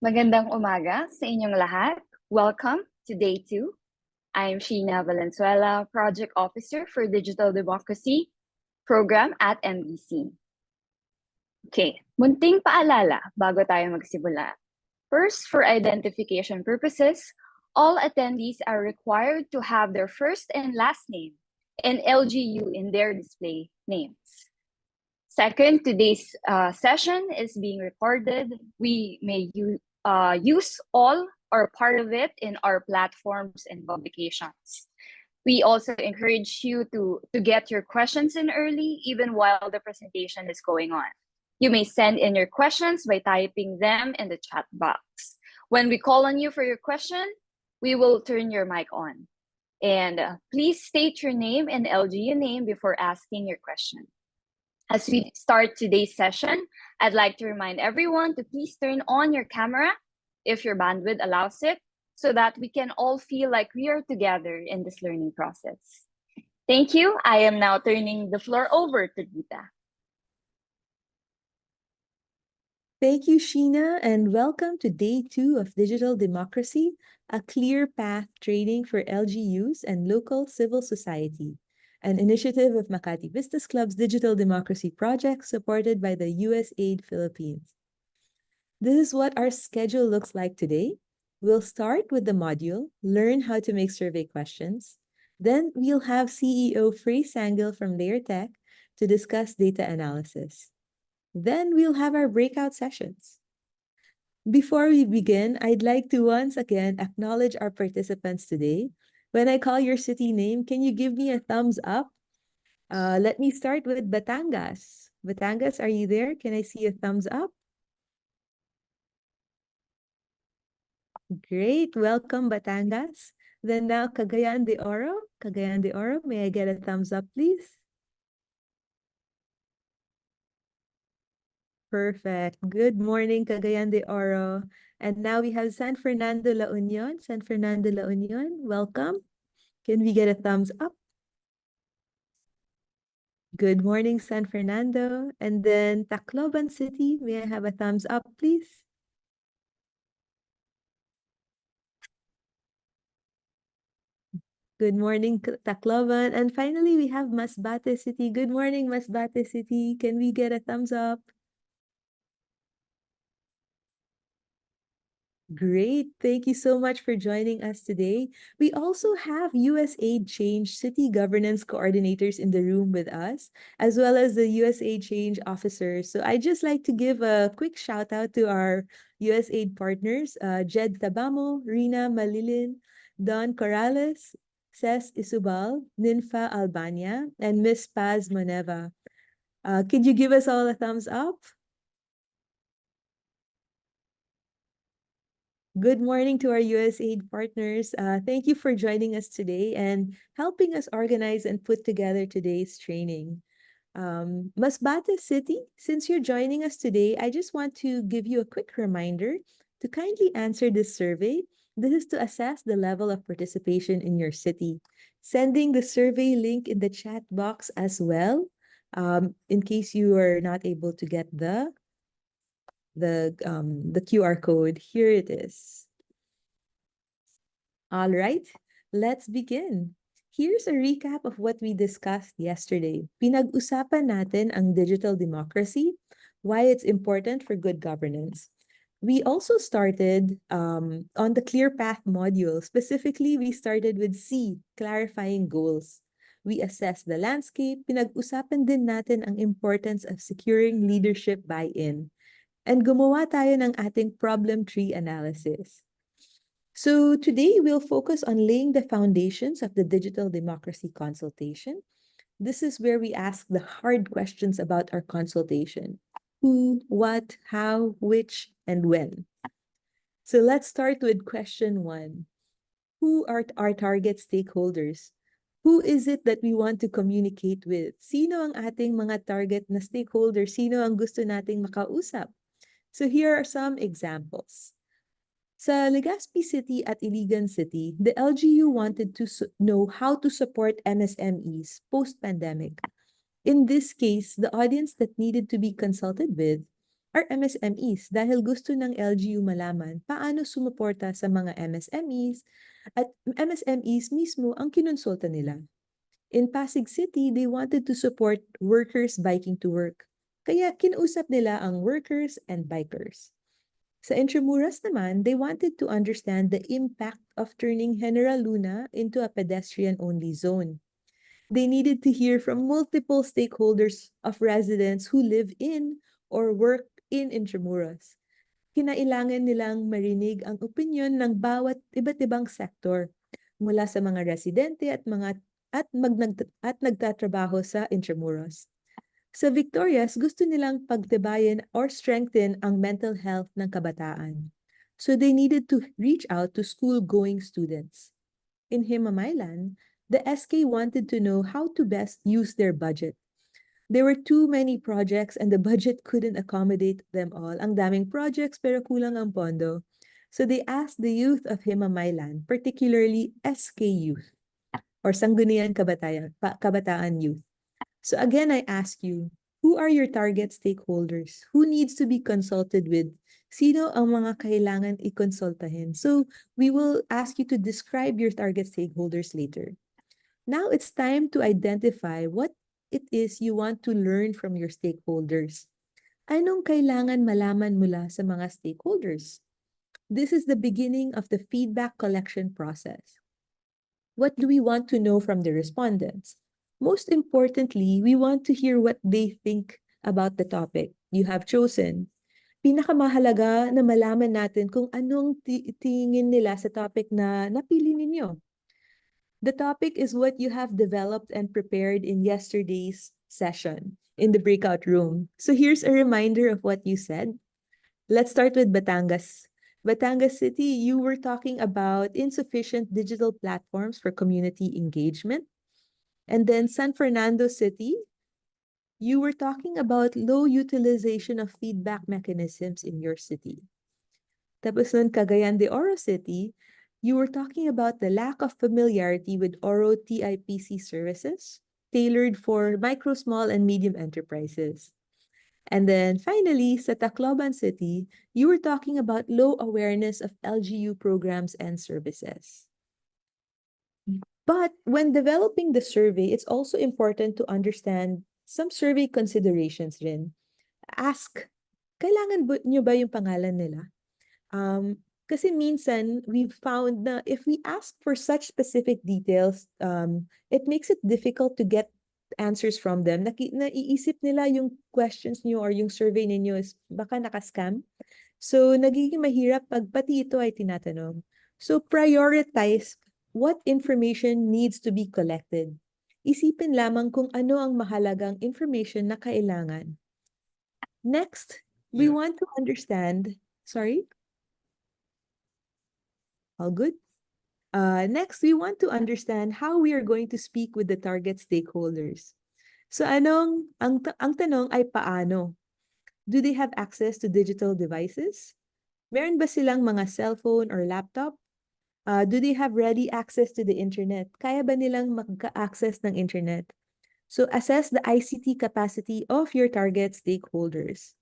Magandang umaga sa inyong lahat. Welcome to day 2. I'm Sheena Valenzuela, Project Officer for Digital Democracy Program at MBC. Okay, munting paalala bago tayo magsimula. First, for identification purposes, all attendees are required to have their first and last name and LGU in their display names. Second, today's session is being recorded. We may use all or part of it in our platforms and publications. We also encourage you to get your questions in early, even while the presentation is going on. You may send in your questions by typing them in the chat box. When we call on you for your question, we will turn your mic on. And please state your name and LGU name before asking your question. As we start today's session, I'd like to remind everyone to please turn on your camera if your bandwidth allows it, so that we can all feel like we are together in this learning process. Thank you. I am now turning the floor over to Gita. Thank you, Sheena, and welcome to Day 2 of Digital Democracy, a clear path training for LGUs and local civil society, an initiative of Makati Business Club's Digital Democracy Project supported by the USAID Philippines. This is what our schedule looks like today. We'll start with the module, learn how to make survey questions. Then we'll have CEO Frey Sangil from Layer Tech to discuss data analysis. Then we'll have our breakout sessions. Before we begin, I'd like to once again acknowledge our participants today. When I call your city name, can you give me a thumbs up? Let me start with Batangas. Batangas, are you there? Can I see a thumbs up? Great, welcome Batangas. Then now Cagayan de Oro. Cagayan de Oro, may I get a thumbs up, please? Perfect. Good morning, Cagayan de Oro. And now we have San Fernando, La Union. San Fernando, La Union, welcome. Can we get a thumbs up? Good morning, San Fernando. And then Tacloban City, may I have a thumbs up, please? Good morning, Tacloban. And finally, we have Masbate City. Good morning, Masbate City. Can we get a thumbs up? Great. Thank you so much for joining us today. We also have USAID Change City Governance Coordinators in the room with us, as well as the USAID Change Officers. So I'd just like to give a quick shout out to our USAID partners, Jed Tabamo, Rina Malilin, Don Corrales, Ces Isubal, Ninfa Albania, and Miss Paz Moneva. Could you give us all a thumbs up? Good morning to our USAID partners. Thank you for joining us today and helping us organize and put together today's training. Masbate City, since you're joining us today, I just want to give you a quick reminder to kindly answer this survey. This is to assess the level of participation in your city. Sending the survey link in the chat box as well, in case you are not able to get the QR code. Here it is. All right, let's begin. Here's a recap of what we discussed yesterday. Pinag-usapan natin ang digital democracy, why it's important for good governance. We also started on the Clear Path module. Specifically, we started with C, clarifying goals. We assessed the landscape. Pinag-usapan din natin ang importance of securing leadership buy-in. And gumawa tayo ng ating problem tree analysis. So today we'll focus on laying the foundations of the digital democracy consultation. This is where we ask the hard questions about our consultation. Who, what, how, which, and when. So let's start with question 1. Who are our target stakeholders? Who is it that we want to communicate with? Sino ang ating mga target na stakeholders? Sino ang gusto nating makausap? So here are some examples. Sa Legazpi City at Iligan City, the LGU wanted to know how to support MSMEs post-pandemic. In this case, the audience that needed to be consulted with are MSMEs dahil gusto ng LGU malaman paano sumuporta sa mga MSMEs at MSMEs mismo ang kinonsulta nila. In Pasig City, they wanted to support workers biking to work. Kaya kinausap nila ang workers and bikers. Sa Intramuras naman, they wanted to understand the impact of turning General Luna into a pedestrian-only zone. They needed to hear from multiple stakeholders of residents who live in or work in Intramuras. Kinailangan nilang marinig ang opinyon ng bawat iba't ibang sektor mula sa mga residente at nagtatrabaho sa Intramuros. Sa Victorias, gusto nilang pagtibayan or strengthen ang mental health ng kabataan. So they needed to reach out to school-going students. In Himamaylan, the SK wanted to know how to best use their budget. There were too many projects and the budget couldn't accommodate them all. Ang daming projects pero kulang ang pondo. So they asked the youth of Himamaylan, particularly SK youth or Sangguniang Kabataan Youth. So again, I ask you, who are your target stakeholders? Who needs to be consulted with? Sino ang mga kailangan ikonsultahin? So we will ask you to describe your target stakeholders later. Now it's time to identify what it is you want to learn from your stakeholders. Anong kailangan malaman mula sa mga stakeholders? This is the beginning of the feedback collection process. What do we want to know from the respondents? Most importantly, we want to hear what they think about the topic you have chosen. Pinakamahalaga na malaman natin kung anong tingin nila sa topic na napili ninyo. The topic is what you have developed and prepared in yesterday's session in the breakout room. So here's a reminder of what you said. Let's start with Batangas. Batangas City, you were talking about insufficient digital platforms for community engagement. And then San Fernando City, you were talking about low utilization of feedback mechanisms in your city. Tapos nun, Cagayan de Oro City, you were talking about the lack of familiarity with Oro TIPC services tailored for micro, small, and medium enterprises. And then finally, sa Tacloban City, you were talking about low awareness of LGU programs and services. But when developing the survey, it's also important to understand some survey considerations rin. Ask, kailangan nyo ba yung pangalan nila? Kasi minsan, we've found na if we ask for such specific details, it makes it difficult to get answers from them. Naiisip nila yung questions nyo or yung survey ninyo is baka nakascam. So, nagiging mahirap pag pati ito ay tinatanong. So, prioritize what information needs to be collected. Isipin lamang kung ano ang mahalagang information na kailangan. Next, we want to understand, sorry? All good? Next, we want to understand how we are going to speak with the target stakeholders. So ang tanong ay paano? Do they have access to digital devices? Meron ba silang mga cellphone or laptop? Do they have ready access to the internet? Kaya ba nilang magka-access ng internet? So assess the ICT capacity of your target stakeholders.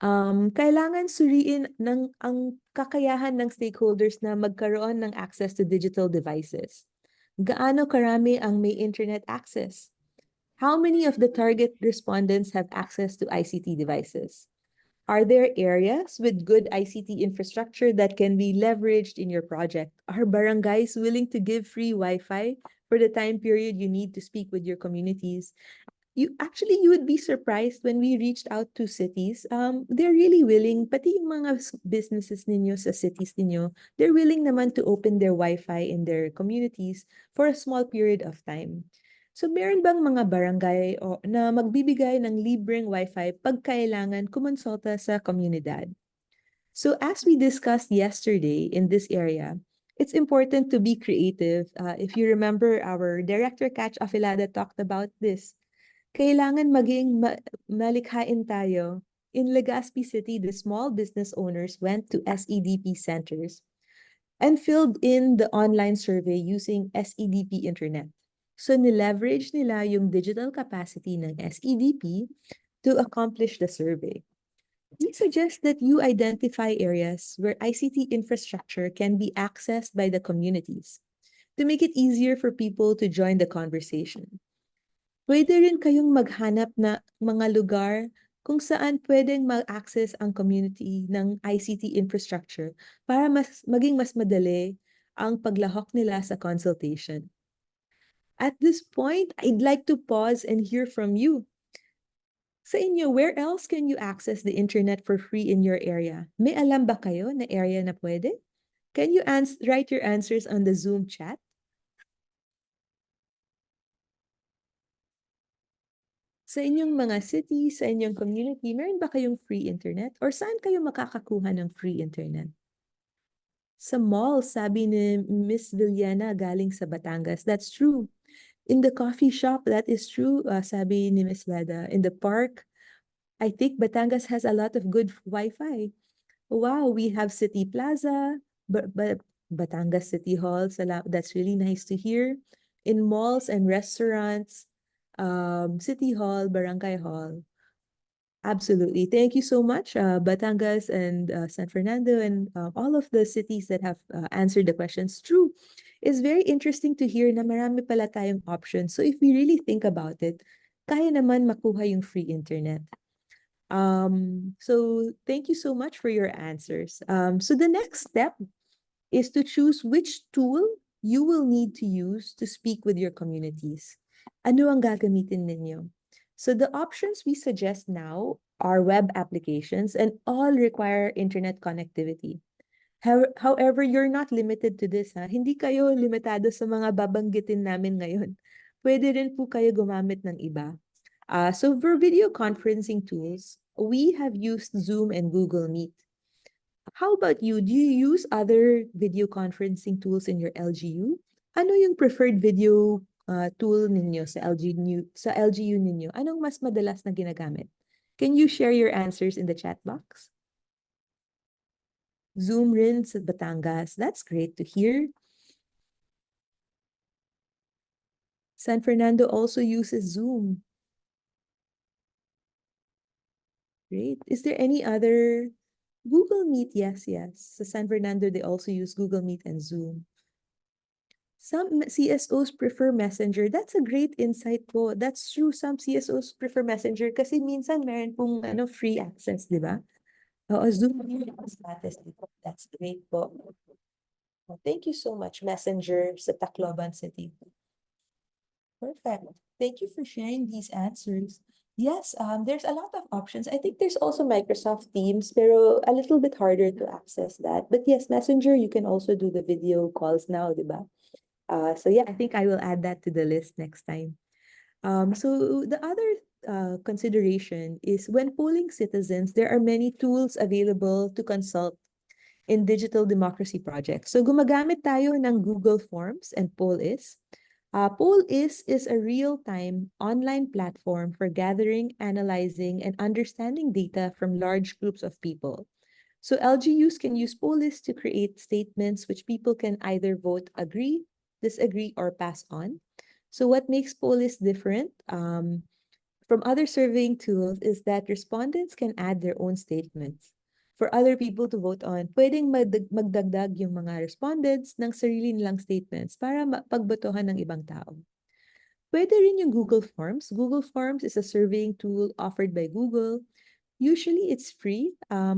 Kailangan suriin ang kakayahan ng stakeholders na magkaroon ng access to digital devices. Gaano karami ang may internet access? How many of the target respondents have access to ICT devices? Are there areas with good ICT infrastructure that can be leveraged in your project? Are barangays willing to give free Wi-Fi for the time period you need to speak with your communities? You would be surprised when we reached out to cities. They're really willing, pati yung mga businesses ninyo sa cities ninyo, they're willing naman to open their Wi-Fi in their communities for a small period of time. So meron bang mga barangay na magbibigay ng libreng Wi-Fi pag kailangan kumonsulta sa komunidad? So as we discussed yesterday in this area, it's important to be creative. If you remember, our Director Catch Afilada talked about this. Kailangan maging malikhain tayo. In Legazpi City, the small business owners went to SEDP centers and filled in the online survey using SEDP Internet. So nileverage nila yung digital capacity ng SEDP to accomplish the survey. We suggest that you identify areas where ICT infrastructure can be accessed by the communities to make it easier for people to join the conversation. Pwede rin kayong maghanap na mga lugar kung saan pwedeng mag-access ang community ng ICT infrastructure para maging mas madali ang paglahok nila sa consultation. At this point, I'd like to pause and hear from you. Sa inyo, where else can you access the internet for free in your area? May alam ba kayo na area na pwede? Can you write your answers on the Zoom chat? Sa inyong mga city, sa inyong community, meron ba kayong free internet? Or saan kayo makakakuha ng free internet? Sa mall, sabi ni Miss Villana galing sa Batangas. That's true. In the coffee shop, that is true, sabi ni Miss Leda. In the park, I think Batangas has a lot of good Wi-Fi. Wow, we have City Plaza, Batangas City Hall. That's really nice to hear. In malls and restaurants, City Hall, Barangay Hall. Absolutely. Thank you so much, Batangas and San Fernando and all of the cities that have answered the questions. True. It's very interesting to hear na marami pala tayong options. So if we really think about it, kaya naman makuha yung free internet. So thank you so much for your answers. So the next step is to choose which tool you will need to use to speak with your communities. Ano ang gagamitin ninyo? So the options we suggest now are web applications and all require internet connectivity. However, you're not limited to this. Ha? Hindi kayo limitado sa mga babanggitin namin ngayon. Pwede rin po kayo gumamit ng iba. So for video conferencing tools, we have used Zoom and Google Meet. How about you? Do you use other video conferencing tools in your LGU? Ano yung preferred video tool ninyo sa LGU ninyo? Anong mas madalas na ginagamit? Can you share your answers in the chat box? Zoom rin sa Batangas. That's great to hear. San Fernando also uses Zoom. Great. Is there any other? Google Meet, yes. Sa San Fernando, they also use Google Meet and Zoom. Some CSOs prefer Messenger. That's a great insight po. That's true. Some CSOs prefer Messenger kasi minsan meron pong free access, di ba? Oo, Zoom. That's great po. Well, thank you so much, Messenger sa Tacloban City. Perfect. Thank you for sharing these answers. Yes, there's a lot of options. I think there's also Microsoft Teams, pero a little bit harder to access that. But yes, Messenger, you can also do the video calls now, di ba? So yeah, I think I will add that to the list next time. So the other consideration is when polling citizens, there are many tools available to consult in digital democracy projects. So gumagamit tayo ng Google Forms and Polis. Polis is a real-time online platform for gathering, analyzing, and understanding data from large groups of people. So LGUs can use Polis to create statements which people can either vote agree, disagree, or pass on. So what makes Polis different from other surveying tools is that respondents can add their own statements for other people to vote on. Pwedeng magdagdag yung mga respondents ng sarili nilang statements para pagbotohan ng ibang tao. Pwede rin yung Google Forms. Google Forms is a surveying tool offered by Google. Usually, it's free,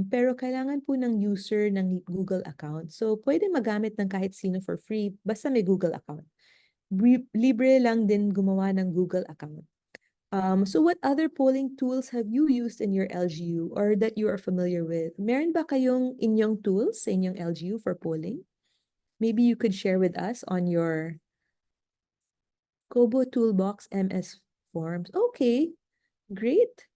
pero kailangan po ng user ng Google account. So, pwede magamit ng kahit sino for free, basta may Google account. Libre lang din gumawa ng Google account. So, what other polling tools have you used in your LGU or that you are familiar with? Meron ba kayong inyong tools sa inyong LGU for polling? Maybe you could share with us on your Kobo Toolbox MS Forms. Okay, great.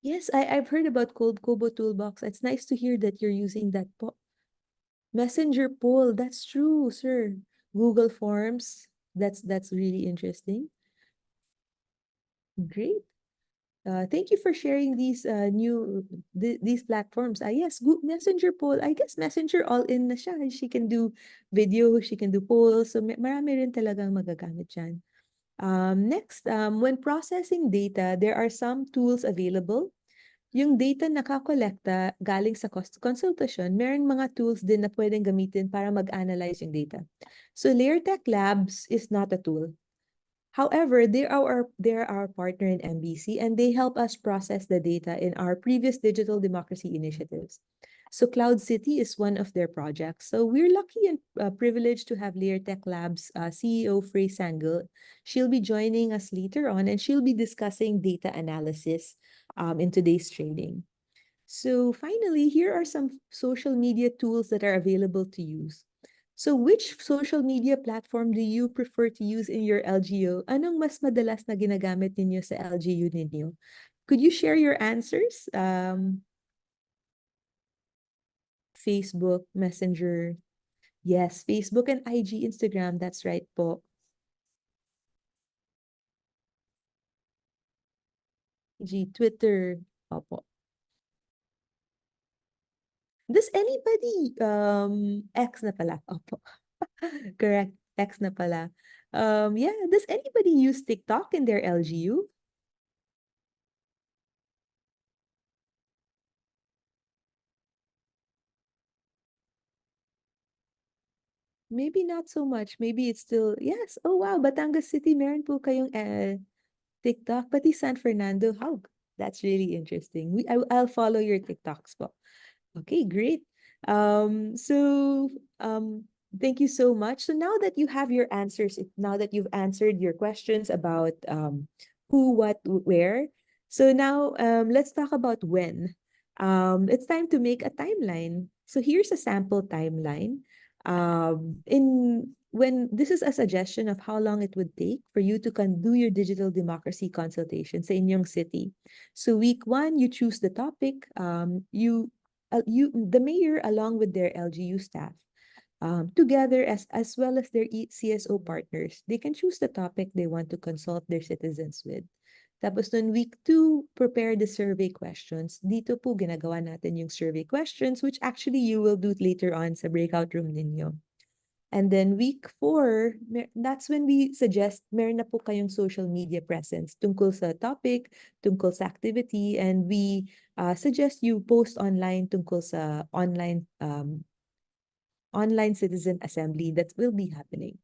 Yes, I've heard about Kobo Toolbox. It's nice to hear that you're using that Messenger poll. That's true, sir. Google Forms. That's really interesting. Great. Thank you for sharing these these platforms. Yes, Messenger poll. I guess Messenger all in na siya. She can do video, she can do polls. So marami rin talagang magagamit dyan. Next, when processing data, there are some tools available. yung data nakakolekta galing sa consultation, meron mga tools din na pwedeng gamitin para mag-analyze yung data. So LayerTech Labs is not a tool. However, they're our partner in MBC and they help us process the data in our previous digital democracy initiatives. So Cloud City is one of their projects. So we're lucky and privileged to have LayerTech Labs CEO Frey Sangel. She'll be joining us later on and she'll be discussing data analysis in today's training. So finally, here are some social media tools that are available to use. So which social media platform do you prefer to use in your LGU? Anong mas madalas na ginagamit ninyo sa LGU ninyo? Could you share your answers? Facebook, Messenger. Yes, Facebook and IG, Instagram. That's right po. IG, Twitter. Opo. Does anybody, X na pala. Opo. Correct. X na pala. Yeah, does anybody use TikTok in their LGU? Maybe not so much. Maybe it's still, yes. Oh, wow. Batangas City, meron po kayong TikTok. Pati San Fernando. How? That's really interesting. I'll follow your TikToks po. Okay, great. So thank you so much. So now that you have your answers, now that you've answered your questions about who, what, where, so now let's talk about when. It's time to make a timeline. So here's a sample timeline. In when this is a suggestion of how long it would take for you to do your digital democracy consultation sa inyong city. So week 1, you choose the topic. The mayor along with their LGU staff together as well as their CSO partners, they can choose the topic they want to consult their citizens with. Tapos nun week 2, prepare the survey questions. Dito po ginagawa natin yung survey questions which actually you will do later on sa breakout room ninyo. And then week 4, that's when we suggest meron na po kayong social media presence tungkol sa topic, tungkol sa activity, and we suggest you post online tungkol sa online citizen assembly that will be happening.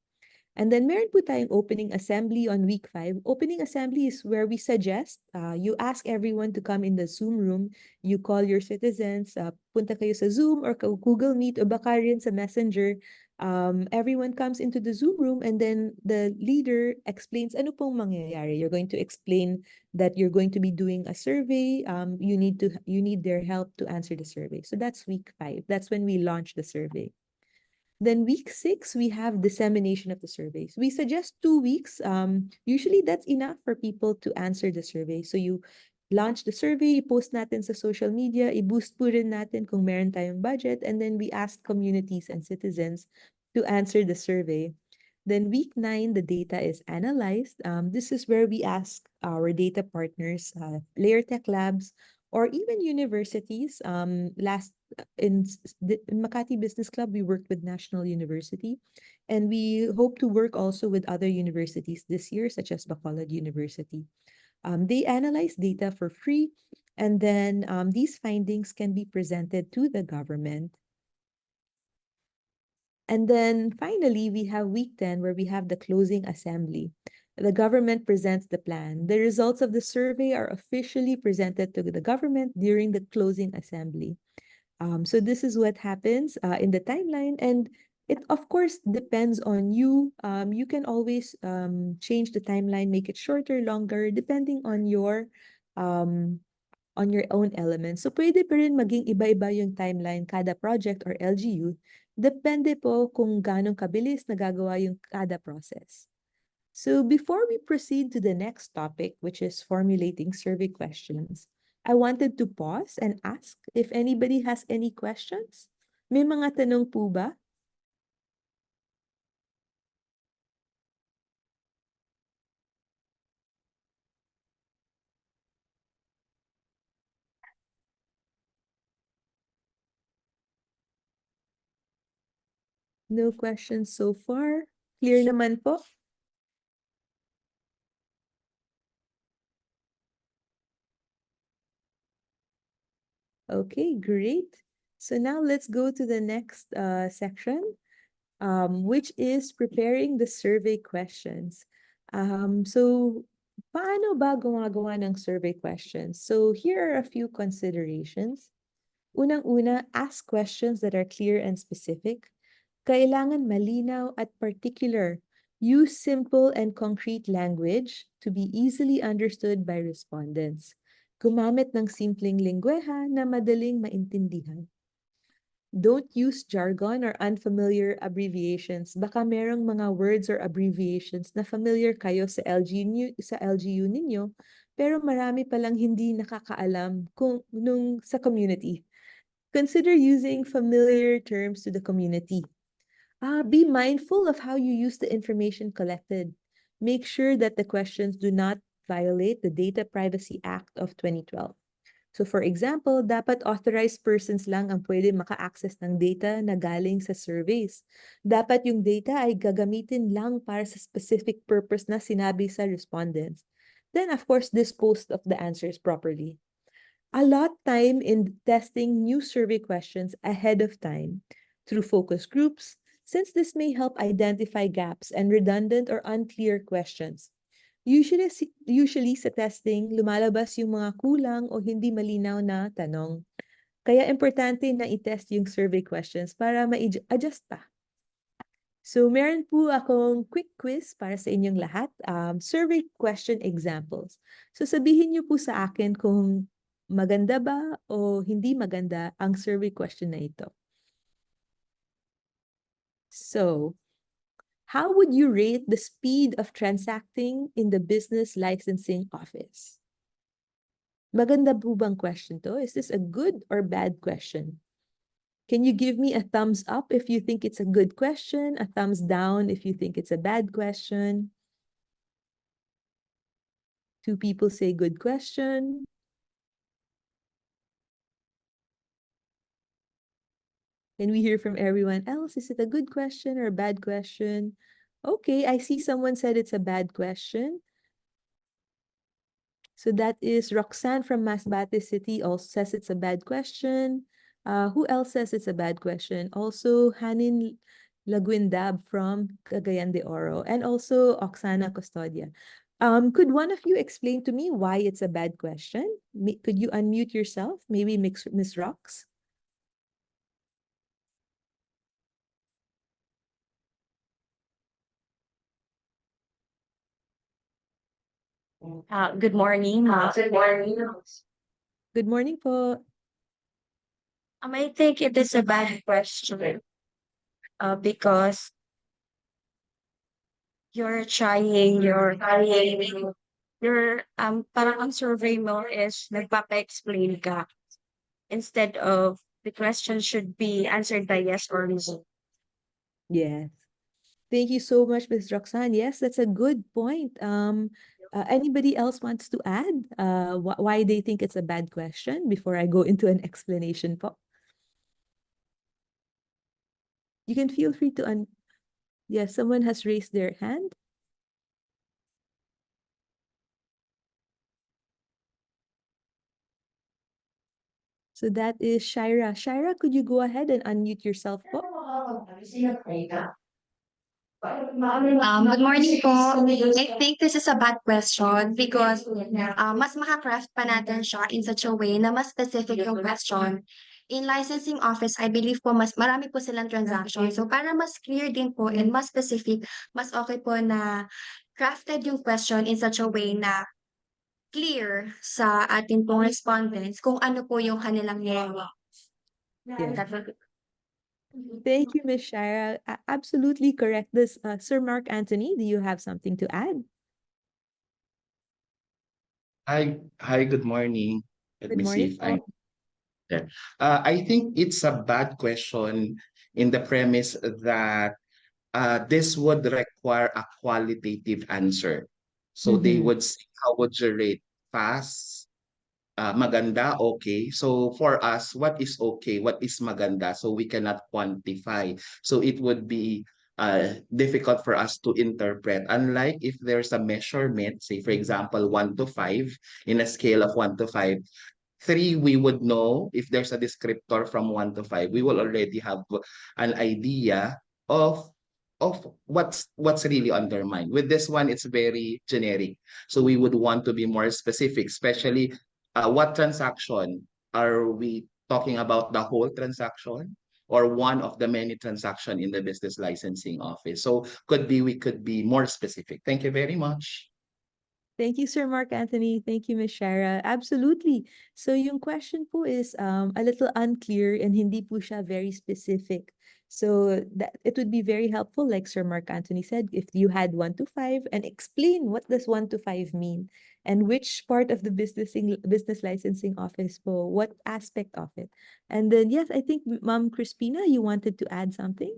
And then meron po tayong opening assembly on week 5. Opening assembly is where we suggest you ask everyone to come in the Zoom room. You call your citizens, punta kayo sa Zoom or Google Meet o baka rin sa Messenger. Everyone comes into the Zoom room and then the leader explains ano pong mangyayari. You're going to explain that you're going to be doing a survey. You need their help to answer the survey. So that's week 5. That's when we launch the survey. Then week 6, we have dissemination of the surveys. We suggest 2 weeks. Usually that's enough for people to answer the survey. So you launch the survey, post natin sa social media, i-boost po rin natin kung meron tayong budget, and then we ask communities and citizens to answer the survey. Then week 9, the data is analyzed. This is where we ask our data partners, LayerTech Labs, or even universities. In Makati Business Club, we worked with National University, and we hope to work also with other universities this year, such as Bacolod University. They analyze data for free, and then these findings can be presented to the government. And then finally, we have week 10, where we have the closing assembly. The government presents the plan. The results of the survey are officially presented to the government during the closing assembly. So this is what happens in the timeline, and it of course depends on you. You can always change the timeline, make it shorter, longer, depending on your own elements. So pwede pa rin maging iba-iba yung timeline kada project or LGU. Depende po kung ganong kabilis nagagawa yung kada process. So before we proceed to the next topic, which is formulating survey questions, I wanted to pause and ask if anybody has any questions. May mga tanong po ba? No questions so far. Clear naman po. Okay, great. So now let's go to the next section, which is preparing the survey questions. So paano ba gumagawa ng survey questions? So here are a few considerations. Unang-una, ask questions that are clear and specific. Kailangan malinaw at particular. Use simple and concrete language to be easily understood by respondents. Gumamit ng simpleng lingwahe na madaling maintindihan. Don't use jargon or unfamiliar abbreviations. Baka merong mga words or abbreviations na familiar kayo sa LGU ninyo, pero marami palang hindi nakakaalam sa community. Consider using familiar terms to the community. Be mindful of how you use the information collected. Make sure that the questions do not violate the Data Privacy Act of 2012. So for example, dapat authorized persons lang ang pwede maka-access ng data na galing sa surveys. Dapat yung data ay gagamitin lang para sa specific purpose na sinabi sa respondents. Then of course, dispose of the answers properly. Allot time in testing new survey questions ahead of time through focus groups, since this may help identify gaps and redundant or unclear questions. Usually sa testing, lumalabas yung mga kulang o hindi malinaw na tanong. Kaya importante na i-test yung survey questions para ma-adjust pa. So meron po akong quick quiz para sa inyong lahat. Survey question examples. So sabihin niyo po sa akin kung maganda ba o hindi maganda ang survey question na ito. So, how would you rate the speed of transacting in the business licensing office? Maganda po bang question to? Is this a good or bad question? Can you give me a thumbs up if you think it's a good question, a thumbs down if you think it's a bad question? 2 people say good question. Can we hear from everyone else? Is it a good question or a bad question? Okay, I see someone said it's a bad question. So that is Roxanne from Masbate City also says it's a bad question. Who else says it's a bad question? Also, Hanin Laguindab from Cagayan de Oro, and also Oksana Custodia. Could one of you explain to me why it's a bad question? Could you unmute yourself? Maybe Miss Rox? Good morning. Good morning. Good morning po. I think it is a bad question because parang ang survey mo is nagpapa-explain ka instead of the question should be answered by yes or no. Yes. Thank you so much, Ms. Roxanne. Yes, that's a good point. Anybody else wants to add why they think it's a bad question before I go into an explanation po? You can feel free to yes, someone has raised their hand. So that is Shaira. Shaira, could you go ahead and unmute yourself po? Good morning po. I think this is a bad question because mas makakraft pa natin siya in such a way na mas specific yung question. In licensing office, I believe po mas marami po silang transaction. So para mas clear din po and mas specific, mas okay po na crafted yung question in such a way na clear sa ating pong respondents kung ano po yung kanilang nilalaman. Yeah. Thank you, Ms. Shaira. Absolutely correct. This Sir Mark Anthony, do you have something to add? Hi, good morning. Let Good me see morning if I'm there. I think it's a bad question in the premise that this would require a qualitative answer. So they would say, how would you rate? Fast, maganda, okay. So for us, what is okay? What is maganda? So we cannot quantify. So it would be difficult for us to interpret. Unlike if there's a measurement, say for example, 1 to 5, in a scale of 1 to 5, 3, we would know if there's a descriptor from 1 to 5. We will already have an idea of what's really undermined. With this one, it's very generic. So we would want to be more specific, especially what transaction are we talking about, the whole transaction or one of the many transactions in the business licensing office. So we could be more specific. Thank you very much. Thank you, Sir Mark Anthony. Thank you, Ms. Shara. Absolutely. So yung question po is a little unclear and hindi po siya very specific. So that it would be very helpful, like Sir Mark Anthony said, if you had 1 to 5 and explain what does 1 to 5 mean and which part of the business licensing office po, what aspect of it. And then, yes, I think Ma'am Crispina, you wanted to add something?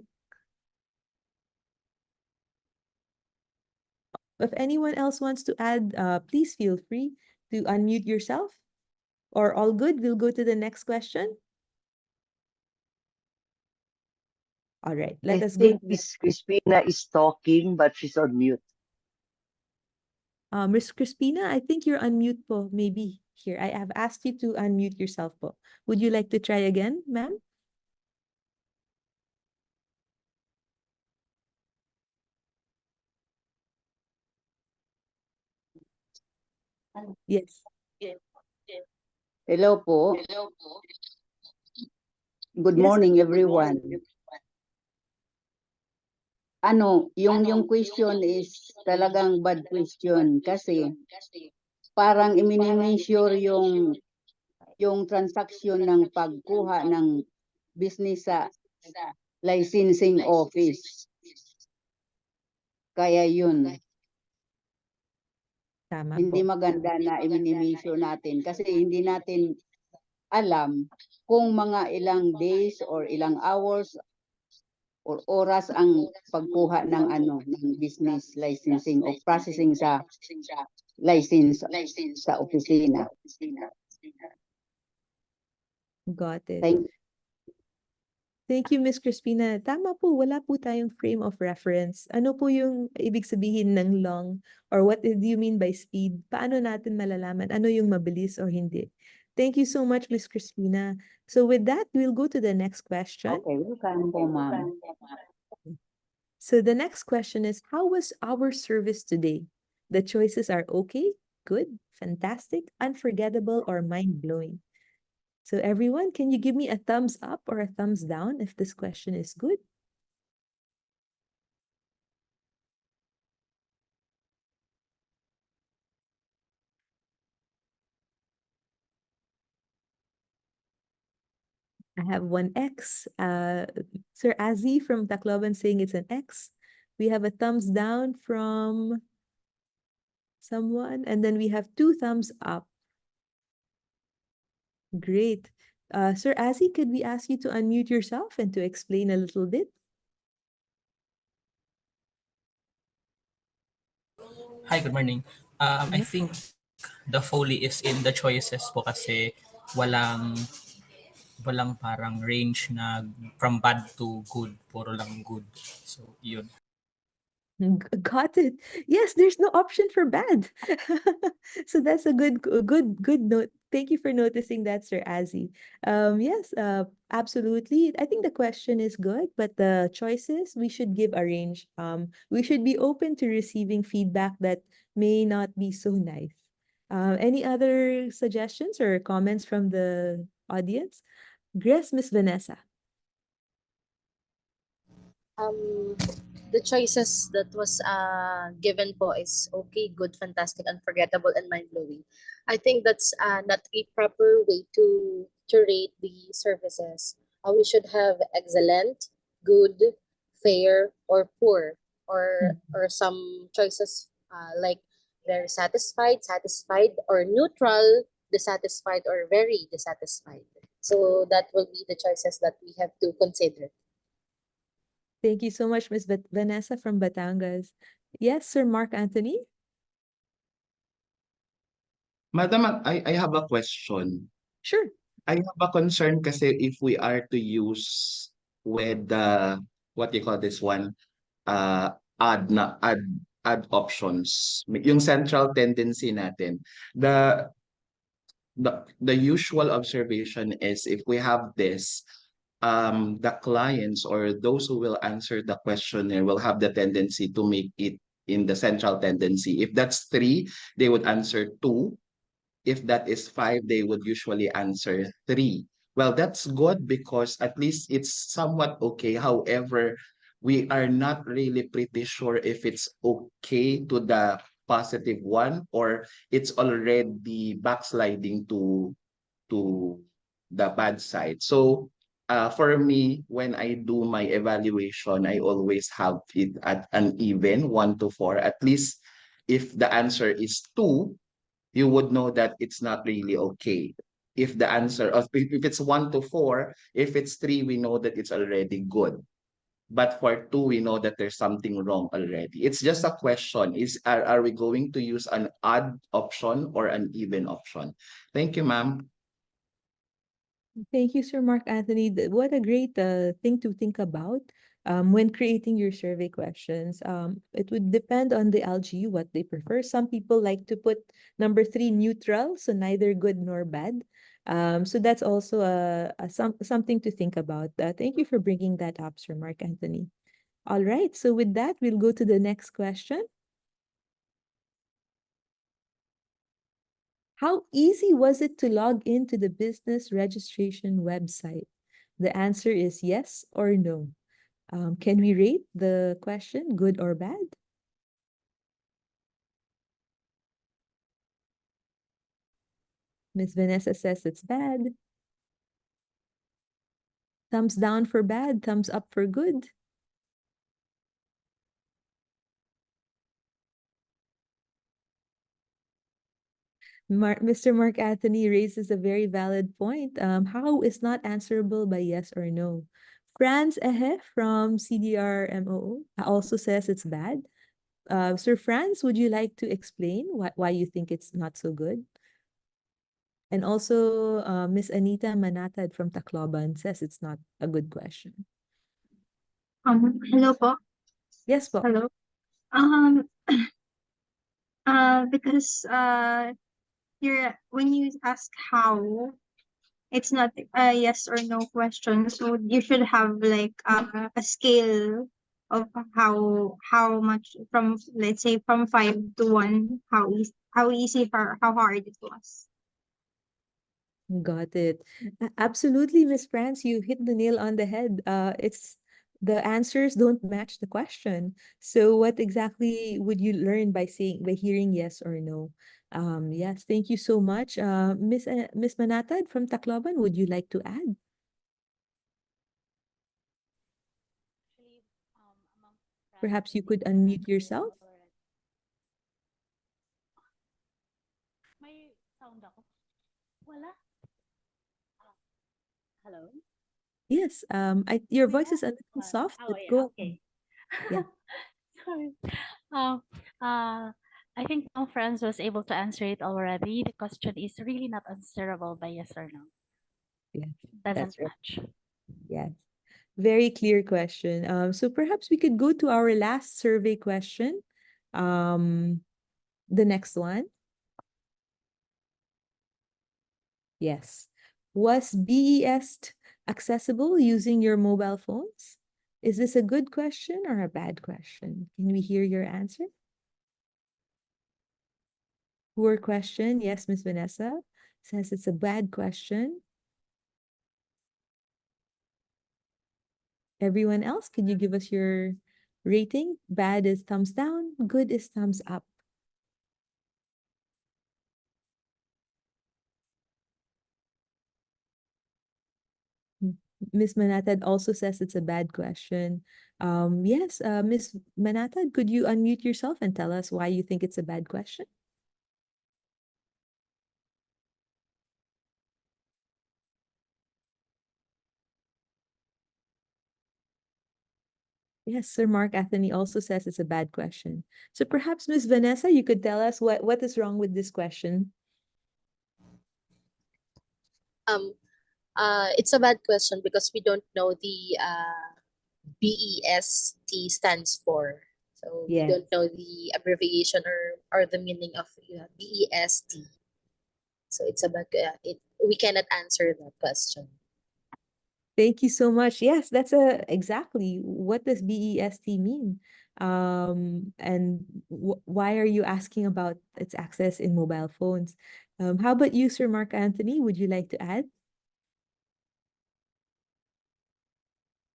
If anyone else wants to add, please feel free to unmute yourself. Or all good, we'll go to the next question. All right, let us go. think Miss Crispina is talking, but she's on mute. Miss Crispina, I think you're on mute po, maybe here. I have asked you to unmute yourself po. Would you like to try again, ma'am? Yes. Hello po. Good Yes. morning, everyone. Yung question is talagang bad question kasi parang i-measure yung transaction ng pagkuha ng business sa licensing office. Kaya yun, Tama hindi po. maganda na i-measure natin kasi hindi natin alam kung mga ilang days or ilang hours or oras ang pagkuha ng ng business licensing o processing sa license sa opisina. Got it. Thank Thank you, Miss Crispina. Tama po, wala po tayong frame of reference. Ano po yung ibig sabihin ng long? Or what do you mean by speed? Paano natin malalaman ano yung mabilis or hindi? Thank you so much, Miss Crispina. So with that, we'll go to the next question. Okay, welcome po, ma'am. So the next question is, how was our service today? The choices are okay, good, fantastic, unforgettable, or mind-blowing. So everyone, can you give me a thumbs up or a thumbs down if this question is good? I have one X. Sir Azzy from Tacloban saying it's an X. We have a thumbs down from someone, and then we have 2 thumbs up. Great. Sir Azzy, could we ask you to unmute yourself and to explain a little bit? Hi, good morning. I think the folly is in the choices po kasi walang parang range na from bad to good, puro lang good. So, yun. Got it. Yes, there's no option for bad. So that's a good note. Thank you for noticing that, Sir Azzy. Yes, absolutely. I think the question is good, but the choices, we should give a range. We should be open to receiving feedback that may not be so nice. Any other suggestions or comments from the audience? Grace, Miss Vanessa. The choices that was given po is okay, good, fantastic, unforgettable, and mind-blowing. I think that's not a proper way to rate the services. We should have excellent, good, fair, or poor, or some choices like very satisfied, or neutral, dissatisfied, or very dissatisfied. So that will be the choices that we have to consider. Thank you so much, Miss Vanessa from Batangas. Yes, Sir Mark Anthony. Madam, I have a question. Sure. I have a concern kasi if we are to use with the what you call this one, add options, yung central tendency natin, the usual observation is if we have this, the clients or those who will answer the questionnaire will have the tendency to make it in the central tendency. If that's 3, they would answer 2. If that is 5, they would usually answer 3. Well, that's good because at least it's somewhat okay. However, we are not really pretty sure if it's okay to the positive one or it's already backsliding to the bad side. So for me, when I do my evaluation, I always have it at an even 1 to 4. At least if the answer is 2, you would know that it's not really okay. If the answer of if it's 1 to 4, if it's 3, we know that it's already good. But for 2, we know that there's something wrong already. It's just a question. Are we going to use an odd option or an even option? Thank you, ma'am. Thank you, Sir Mark Anthony. What a great thing to think about when creating your survey questions. It would depend on the LG what they prefer. Some people like to put number 3 neutral, so neither good nor bad. So that's also something to think about. Thank you for bringing that up, Sir Mark Anthony. All right, so with that, we'll go to the next question. How easy was it to log into the business registration website? The answer is yes or no. Can we rate the question, good or bad? Miss Vanessa says it's bad. Thumbs down for bad, thumbs up for good. Mr. Mark Anthony raises a very valid point. How is not answerable by yes or no? Franz Ehe from CDR-MOO also says it's bad. Sir Franz, would you like to explain why you think it's not so good? And also, Miss Anita Manatad from Tacloban says it's not a good question. Hello po. Yes po. Hello. Because when you ask how, it's not a yes or no question. So you should have like a scale of how much from, let's say, from 5 to 1, how easy or how hard it was. Got it. Absolutely, Miss France, you hit the nail on the head. It's the answers don't match the question. So what exactly would you learn by hearing yes or no? Yes, thank you so much. Miss Manatad from Tacloban, would you like to add? Perhaps you could unmute yourself. May sound ako? Wala. Hello? Yes, your voice is a little soft, but yeah, go. okay. Yeah. Sorry. I think Tom Franz was able to answer it already. The question is really not answerable by yes or no. Yeah, Doesn't that's right. match. Yes. Very clear question. So perhaps we could go to our last survey question. The next one. Yes. Was BES accessible using your mobile phones? Is this a good question or a bad question? Can we hear your answer? Poor question. Yes, Miss Vanessa says it's a bad question. Everyone else, could you give us your rating? Bad is thumbs down, good is thumbs up. Miss Manatad also says it's a bad question. Yes, Miss Manatad, could you unmute yourself and tell us why you think it's a bad question? Yes, Sir Mark Anthony also says it's a bad question. So perhaps Miss Vanessa, you could tell us what is wrong with this question. It's a bad question because we don't know the BEST stands for. So we Yes. don't know the abbreviation or the meaning of BEST. So it's about we cannot answer that question. Thank you so much. Yes, that's exactly what does BEST mean? And why are you asking about its access in mobile phones? How about you, Sir Mark Anthony? Would you like to add?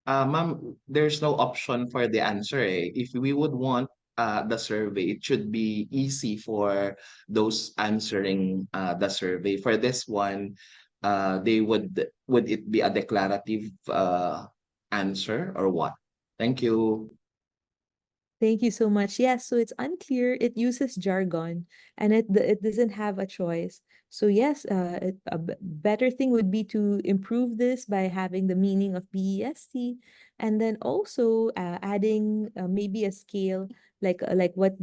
Ma'am, there's no option for the answer. If we would want the survey, it should be easy for those answering the survey. For this one, they would it be a declarative answer or what? Thank you. Thank you so much. Yes, so it's unclear. It uses jargon, and it doesn't have a choice. So yes, better thing would be to improve this by having the meaning of BEST, and then also adding maybe a scale like what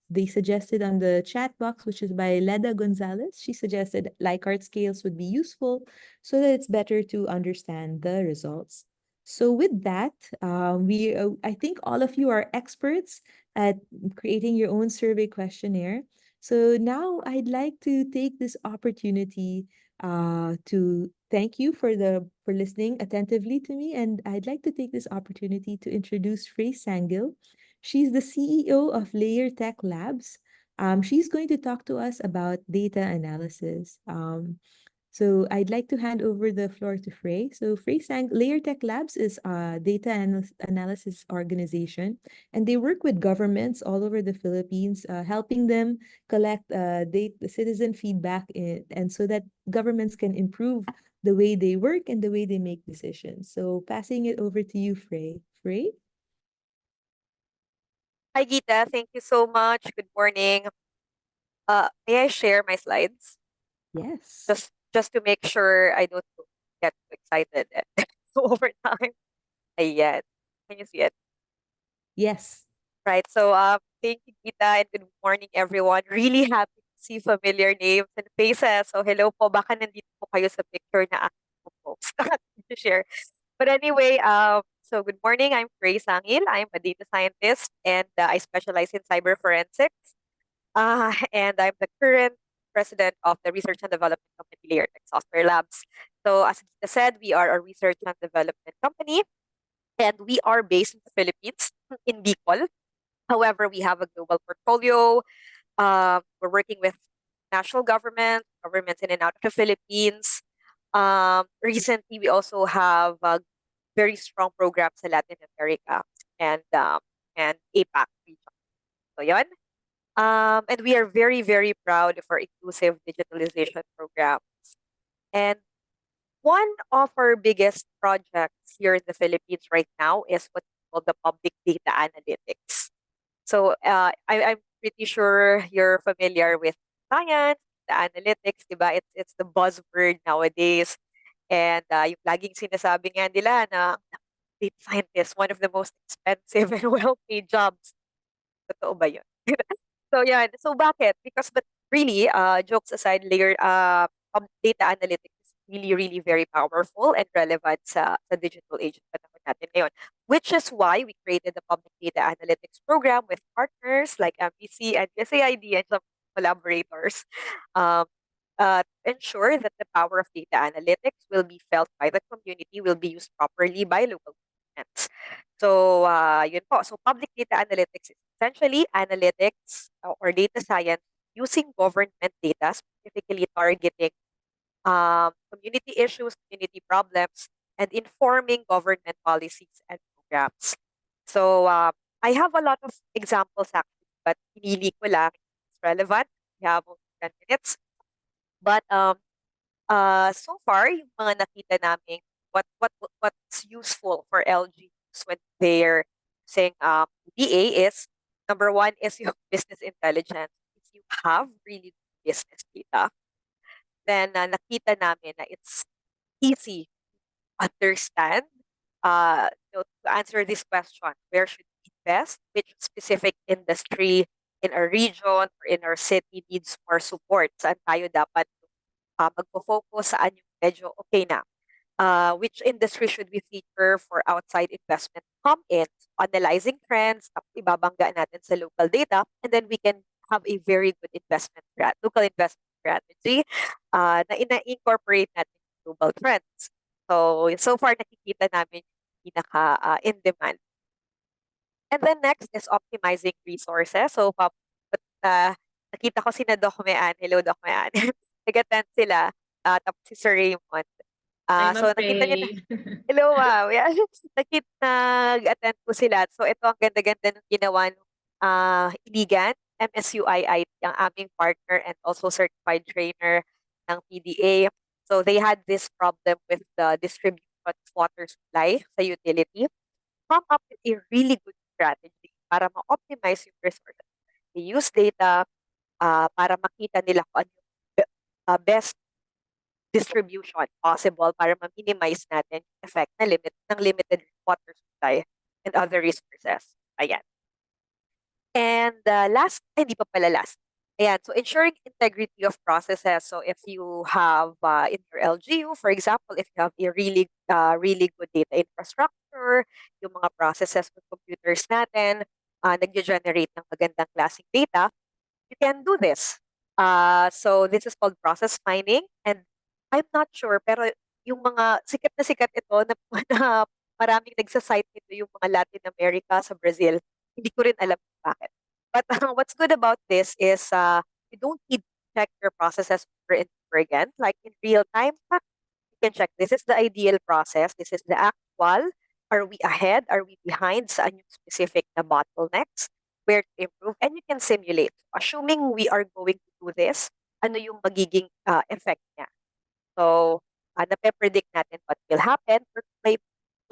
they suggested on the chat box, which is by Leda Gonzalez. She suggested Likert scales would be useful so that it's better to understand the results. So with that, I think all of you are experts at creating your own survey questionnaire. So now I'd like to take this opportunity to thank you for listening attentively to me, and I'd like to take this opportunity to introduce Frey Sangil. She's the CEO of Layer Tech Labs. She's going to talk to us about data analysis. So I'd like to hand over the floor to Frey. So Layer Tech Labs is a analysis organization, and they work with governments all over the Philippines, helping them collect citizen feedback and so that governments can improve the way they work and the way they make decisions. So passing it over to you, Frey. Frey? Hi, Gita. Thank you so much. Good morning. May I share my slides? Yes. Just to make sure I don't get too excited and go over time. Ayan. Can you see it? Yes. Right. So thank you, Gita, and good morning, everyone. Really happy to see familiar names and faces. So hello po. Baka nandito po kayo sa picture na aking post to share. But anyway, so good morning. I'm Frey Sangil. I'm a data scientist and I specialize in cyber forensics. And I'm the current president of the research and development company Layer Tech Software Labs. So as Gita said, we are a research and development company, and we are based in the Philippines, in Bicol. However, we have a global portfolio. We're working with national governments in and out of the Philippines. Recently, we also have very strong programs in Latin America and APAC region. So yun. And we are very, very proud of our inclusive digitalization programs. And one of our biggest projects here in the Philippines right now is what's called the public data analytics. So I'm pretty sure you're familiar with science, the analytics, diba? It's the buzzword nowadays. And yung laging sinasabi nga nila na data scientist, one of the most expensive and well-paid jobs. Totoo ba yun? So yeah, so bakit? But really, jokes aside, data analytics is really, really very powerful and relevant sa digital age panahon natin ngayon. Which is why we created the Public Data Analytics Program with partners like MPC and USAID and some collaborators. Ensure that the power of data analytics will be felt by the community, will be used properly by local governments. So, yun po. So, public data analytics is essentially analytics or data science using government data, specifically targeting community issues, community problems, and informing government policies and programs. So, I have a lot of examples actually, but pinili ko lang. It's relevant. We have only 10 minutes. But so far, yung mga nakita namin, what's useful for LGUs when they're saying DA is, number one is yung business intelligence. If you have really good business data, then nakita namin na it's easy to understand, to answer this question, where should we invest, which specific industry in our region or in our city needs more support, saan tayo dapat magpo-focus, saan yung medyo okay na. Which industry should we feature for outside investment to come in, analyzing trends, ibabangga natin sa local data, and then we can have a very good local investment strategy na ina-incorporate natin yung global trends. So far nakikita namin yung in demand. And then next is optimizing resources. So nakita ko sina Doc Mean. Hello, Doc Mean. Nag-attend sila. Tapos si Sir Raymond. So nakita niyo na, hello, wow. Yeah. Nag-attend po sila. So ito ang ganda-ganda ng ginawa ng Iligan, MSUIIT, ang aming partner and also certified trainer ng PDA. So they had this problem with the distribution of water supply sa utility. Come up with a really good strategy para ma-optimize yung resources. They use data para makita nila kung ano yung best distribution possible para ma-minimize natin yung effect ng limited water supply and other resources. Ayan. And hindi pa pala last. Ayan, so ensuring integrity of processes. So if you have in your LGU, for example, if you have a really good data infrastructure, yung mga processes ng computers natin, nag-generate ng magandang klaseng data, you can do this. So this is called process mining, and I'm not sure, pero yung mga sikat na sikat ito na maraming nagsasite nito yung mga Latin America sa Brazil. Hindi ko rin alam bakit. But what's good about this is you don't need to check your processes over and over again. Like in real time, you can check, this is the ideal process, this is the actual. Are we ahead? Are we behind sa yung specific na bottlenecks? Where to improve? And you can simulate. Assuming we are going to do this, ano yung magiging effect niya? So, nape-predict natin what will happen. Or may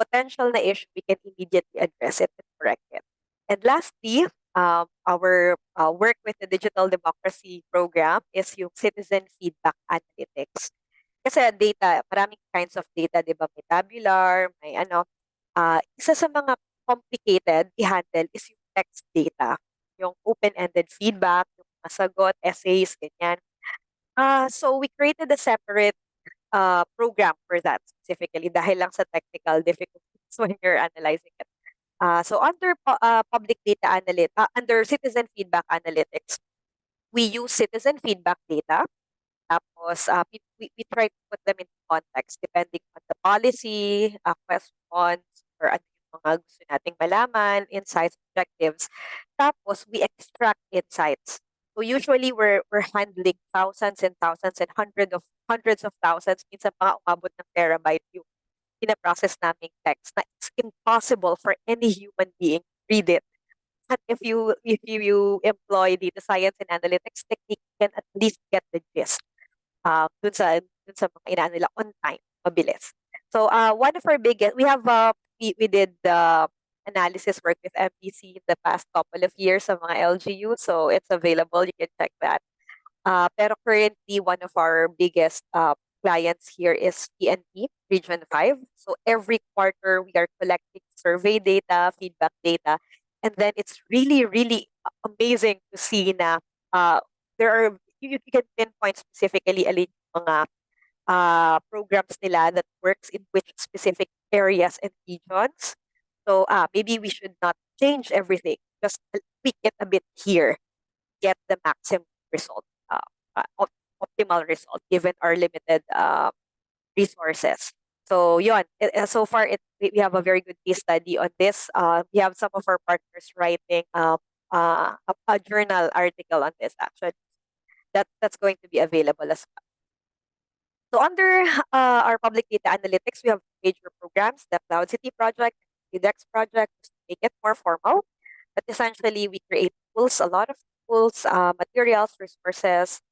potential na issue, we can immediately address it and correct it. And lastly, our work with the Digital Democracy Program is yung citizen feedback analytics. Kasi data, maraming kinds of data, di ba? May tabular, may isa sa mga complicated i-handle is yung text data, yung open-ended feedback, yung mga sagot, essays, ganyan. So we created a separate program for that specifically dahil lang sa technical difficulties when you're analyzing it. So under public data under citizen feedback analytics, we use citizen feedback data. Tapos we try to put them into context depending on the policy, questions, or ano yung mga gusto nating malaman, insights, objectives. Tapos we extract insights. So usually we're handling thousands and thousands and hundreds of thousands, minsan pa umabot ng terabyte yung pinaprocess naming text na it's impossible for any human being to read it. And if you employ data science and analytics technique, you can at least get the gist. Dun sa mga inaano nila on time, mabilis. So one of our biggest, we did analysis work with MPC in the past couple of years sa mga LGU, so it's available, you can check that. Pero currently, one of our biggest clients here is PNP, Region 5. So every quarter, we are collecting survey data, feedback data, and then it's really, really amazing to see na you can pinpoint specifically alin yung mga programs nila that works in which specific areas and regions. So maybe we should not change everything, just tweak it a bit here, get the maximum result, optimal result given our limited resources. So yun, so far we have a very good case study on this. We have some of our partners writing a journal article on this actually. That's going to be available as well. So under our public data analytics, we have major programs, the Cloud City project, the DEX project, to make it more formal. But essentially, we create tools, a lot of tools, materials, resources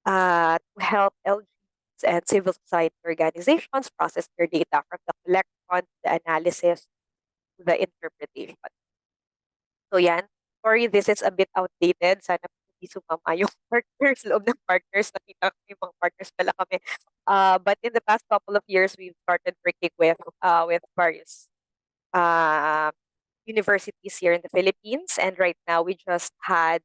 to help LGs and civil society organizations process their data from the collection, the analysis, to the interpretation. So yan, sorry, this is a bit outdated. Sana hindi sumama yung partners, loob ng partners. Nakita ko yung mga partners pala kami. But in the past couple of years, we've started working with various universities here in the Philippines. And right now, we just had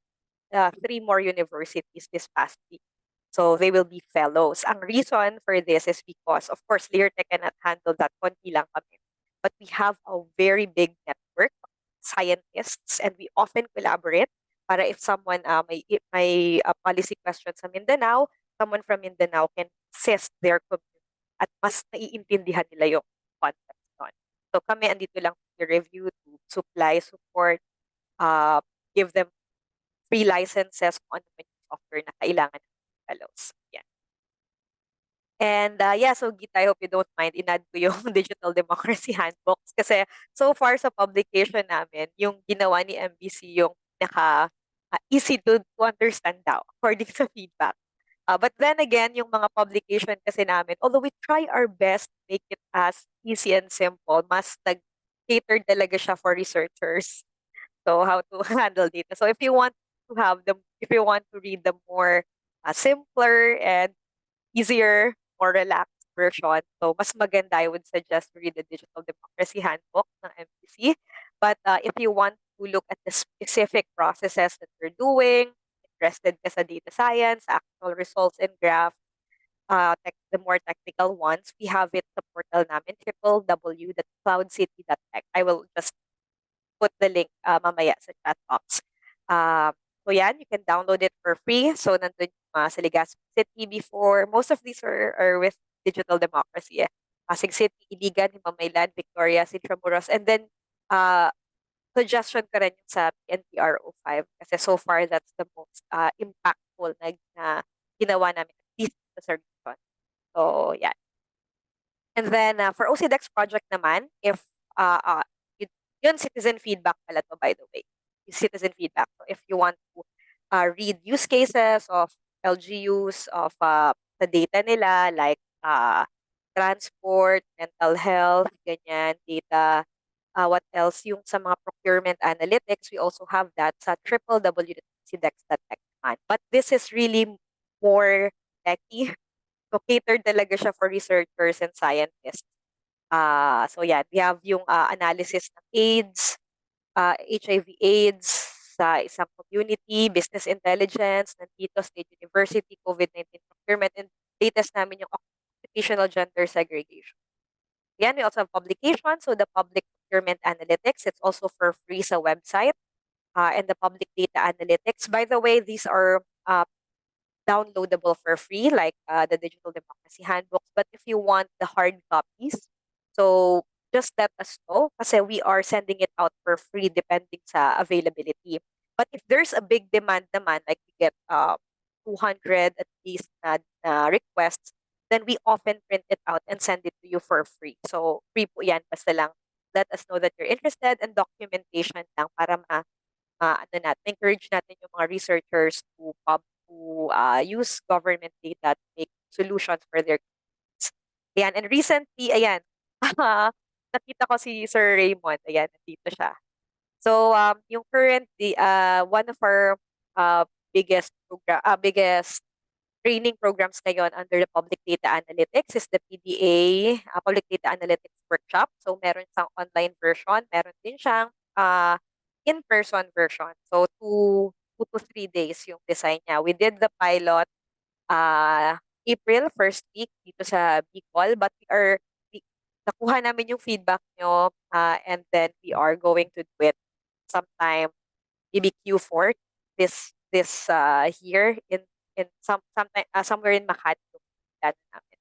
3 more universities this past week. So they will be fellows. Ang reason for this is because, of course, Leartech cannot handle that. Konti lang kami. But we have a very big network of scientists, and we often collaborate para if someone may policy questions sa Mindanao, someone from Mindanao can assist their community at mas naiintindihan nila yung context nun. So kami andito lang to review, to supply support, give them free licenses kung ano man yung software na kailangan ng fellows. Yan. And yeah, so Gita, I hope you don't mind, inad ko yung Digital Democracy Handbooks kasi so far sa publication namin, yung ginawa ni MBC yung easy to understand daw according sa feedback. But then again, yung mga publication kasi namin, although we try our best to make it as easy and simple, mas nag-cater talaga siya for researchers. So how to handle data. So if you want to have them, if you want to read the more simpler and easier, more relaxed version, so mas maganda, I would suggest to read the Digital Democracy Handbook ng MPC. But if you want to look at the specific processes that you're doing, interested ka sa data science, actual results and graph, the more technical ones, we have it sa portal namin, www.cloudcity.tech. I will just put the link mamaya sa chat box. So yan, you can download it for free. So nandun yung sa Legazpi City before. Most of these are with Digital Democracy. Pasig City, Iligan, Himamaylan, Victoria, Intramuros. And then suggestion ko rin yung sa PNP RO5 kasi so far that's the most impactful na ginawa namin at least sa region. So yeah. And then for OCDEX project naman, if yun citizen feedback pala to, by the way. Citizen feedback. So if you want to read use cases of LGUs of the data nila like transport, mental health, ganyan, data. What else? Yung sa mga procurement analytics, we also have that sa www.cdex.tech. But this is really more techy. So catered talaga siya for researchers and scientists. So yeah, we have yung analysis ng AIDS, HIV/AIDS sa isang community, business intelligence, nandito State University, COVID-19 procurement, and latest namin yung occupational gender segregation. Yan, we also have publication. So the public procurement analytics, it's also for free sa website. And the public data analytics. By the way, these are downloadable for free, like the Digital Democracy Handbooks. But if you want the hard copies, so just let us know kasi we are sending it out for free depending sa availability. But if there's a big demand naman, like we get 200 at least requests, then we often print it out and send it to you for free. So free po yan, basta lang let us know that you're interested, and documentation lang para encourage natin yung mga researchers to use government data to make solutions for their kids. Ayan, and recently, ayan, nakita ko si Sir Raymond, ayan, nandito siya. So, yung currently, one of our biggest training programs ngayon under the Public Data Analytics is the PDA Public Data Analytics Workshop. So, meron siyang online version, meron din siyang in-person version. So, 2 to 3 days yung design niya. We did the pilot April first week dito sa Bicol, but nakuha namin yung feedback nyo and then we are going to do it sometime maybe Q4 this year in sometime somewhere in Makati namin.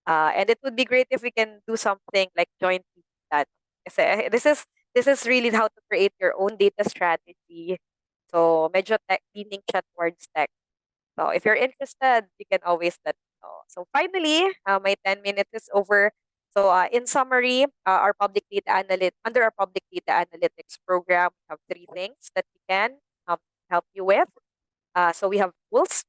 And it would be great if we can do something like jointly that. Kasi this is really how to create your own data strategy. So medyo leaning siya towards tech. So if you're interested, you can always let me know. So finally, my 10 minutes is over. So in summary, under our public data analytics program, we have 3 things that we can help you with. So we have tools.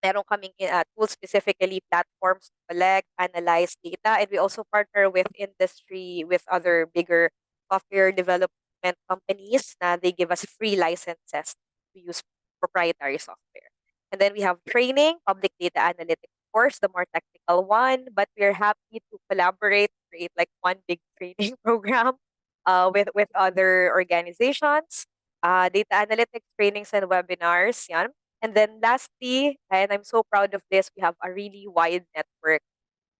Meron kaming tools, specifically platforms to collect, analyze data, and we also partner with industry, with other bigger software development companies na they give us free licenses to use proprietary software. And then we have training, public data analytics course, the more technical one, but we're happy to collaborate, create like one big training program with other organizations, data analytics trainings and webinars, yan. And then lastly, and I'm so proud of this, we have a really wide network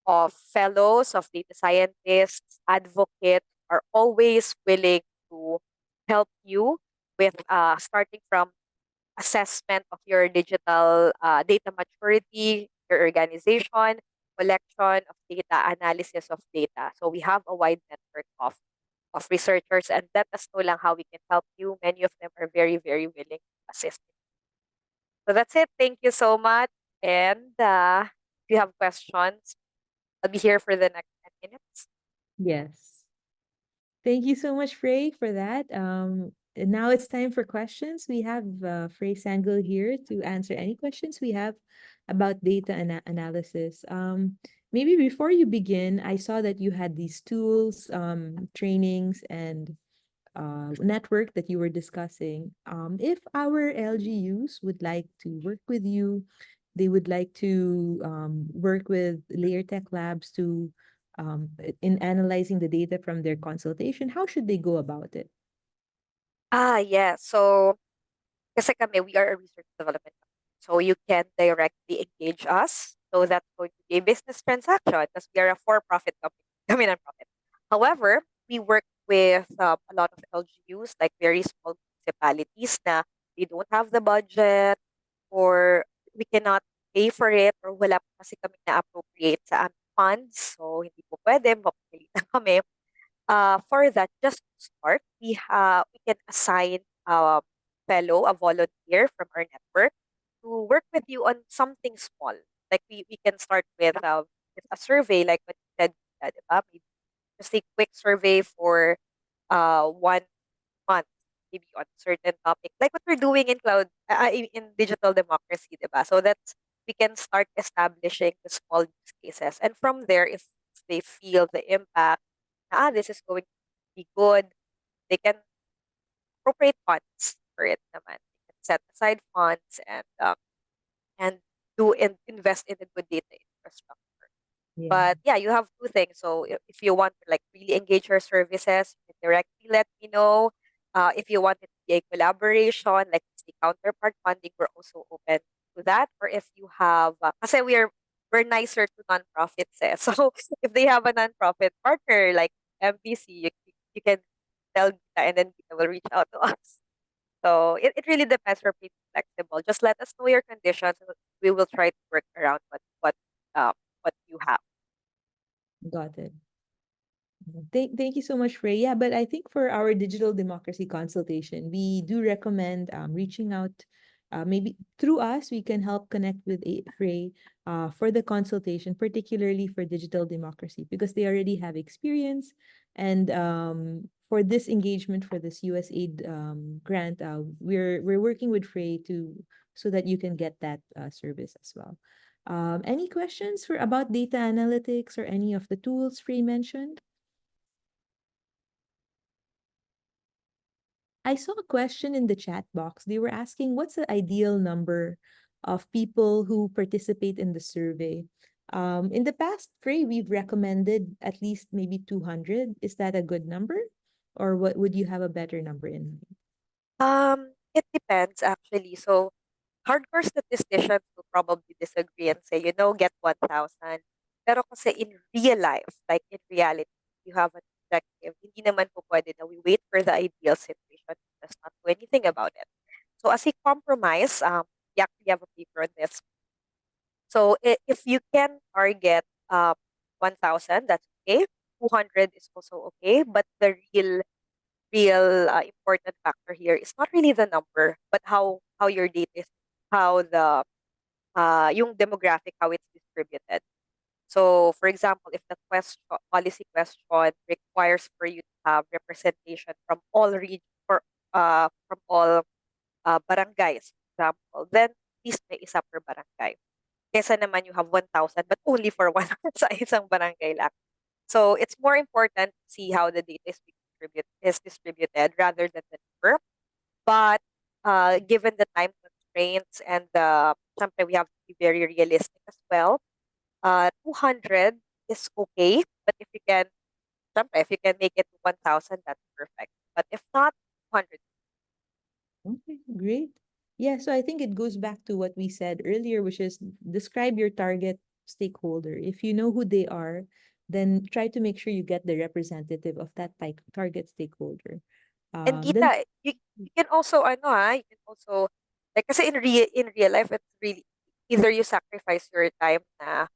of fellows, of data scientists, advocates, are always willing to help you with starting from assessment of your digital data maturity, your organization, collection of data, analysis of data. So we have a wide network of researchers, and let us know lang how we can help you. Many of them are very, very willing to assist. So that's it. Thank you so much. And if you have questions, I'll be here for the next 10 minutes. Yes. Thank you so much, Frey, for that. And now it's time for questions. We have Frey Sangl here to answer any questions we have about data analysis. Maybe before you begin, I saw that you had these tools, trainings, and network that you were discussing. If our LGUs would like to work with you, they would like to work with Layer Tech Labs to in analyzing the data from their consultation, how should they go about it? Yeah. So, kasi kami, we are a research development company. So you can directly engage us. So that's going to be a business transaction because we are a for-profit company. Kami non-profit. However, we work with a lot of LGUs, like very small municipalities na we don't have the budget or we cannot pay for it or wala pa kasi kami na-appropriate sa aming funds. So, hindi po pwede, mapapilitan kami. For that, just to start, we can assign a fellow, a volunteer from our network to work with you on something small. Like we can start with a survey, like what you said, diba? Maybe just a quick survey for 1 month, maybe on a certain topic, like what we're doing in in digital democracy, diba? So that's we can start establishing the small use cases, and from there, if they feel the impact, this is going to be good, they can appropriate funds for it naman. They can set aside funds and invest in a good data infrastructure. Yeah. But yeah, you have two things. So if you want to like really engage your services, you can directly let me know. If you want it to be a collaboration, like the counterpart funding, we're also open to that. Or if you have, kasi we're nicer to nonprofits. Eh. So if they have a nonprofit partner like MPC, you can tell Gita and then Gita will reach out to us. So it really depends. We're pretty flexible. Just let us know your conditions, and we will try to work around what you have. Got it. Thank you so much, Frey. Yeah, but I think for our digital democracy consultation, we do recommend reaching out. Maybe through us, we can help connect with Frey for the consultation, particularly for digital democracy, because they already have experience. And for this engagement, for this USAID grant, we're working with Frey so that you can get that service as well. Any questions about data analytics or any of the tools Frey mentioned? I saw a question in the chat box. They were asking what's the ideal number of people who participate in the survey. In the past, Frey, we've recommended at least maybe 200. Is that a good number? Or what would you have a better number in mind? It depends actually. So hardcore statisticians will probably disagree and say, get 1,000. Pero kasi in real life, like in reality, you have an objective. Hindi naman po pwede na we wait for the ideal situation and just not do anything about it. So as a compromise, we actually have a paper on this. So if you can target 1,000, that's okay. 200 is also okay. But the real important factor here is not really the number, but how your data is, how the yung demographic, how it's distributed. So, for example, if the policy question requires for you to have representation from all regions or from all barangays, for example, then at least may isa per barangay. Kesa naman you have 1,000 but only for one sa isang barangay lang. So it's more important to see how the data is distributed rather than the number. But given the time constraints and syempre we have to be very realistic as well. 200 is okay, but if you can make it to 1,000, that's perfect. But if not, 200. Okay, great. Yeah, so I think it goes back to what we said earlier, which is describe your target stakeholder. If you know who they are, then try to make sure you get the representative of that target stakeholder. And Then Gita, you can also you can also like kasi in real life it's really either you sacrifice your time na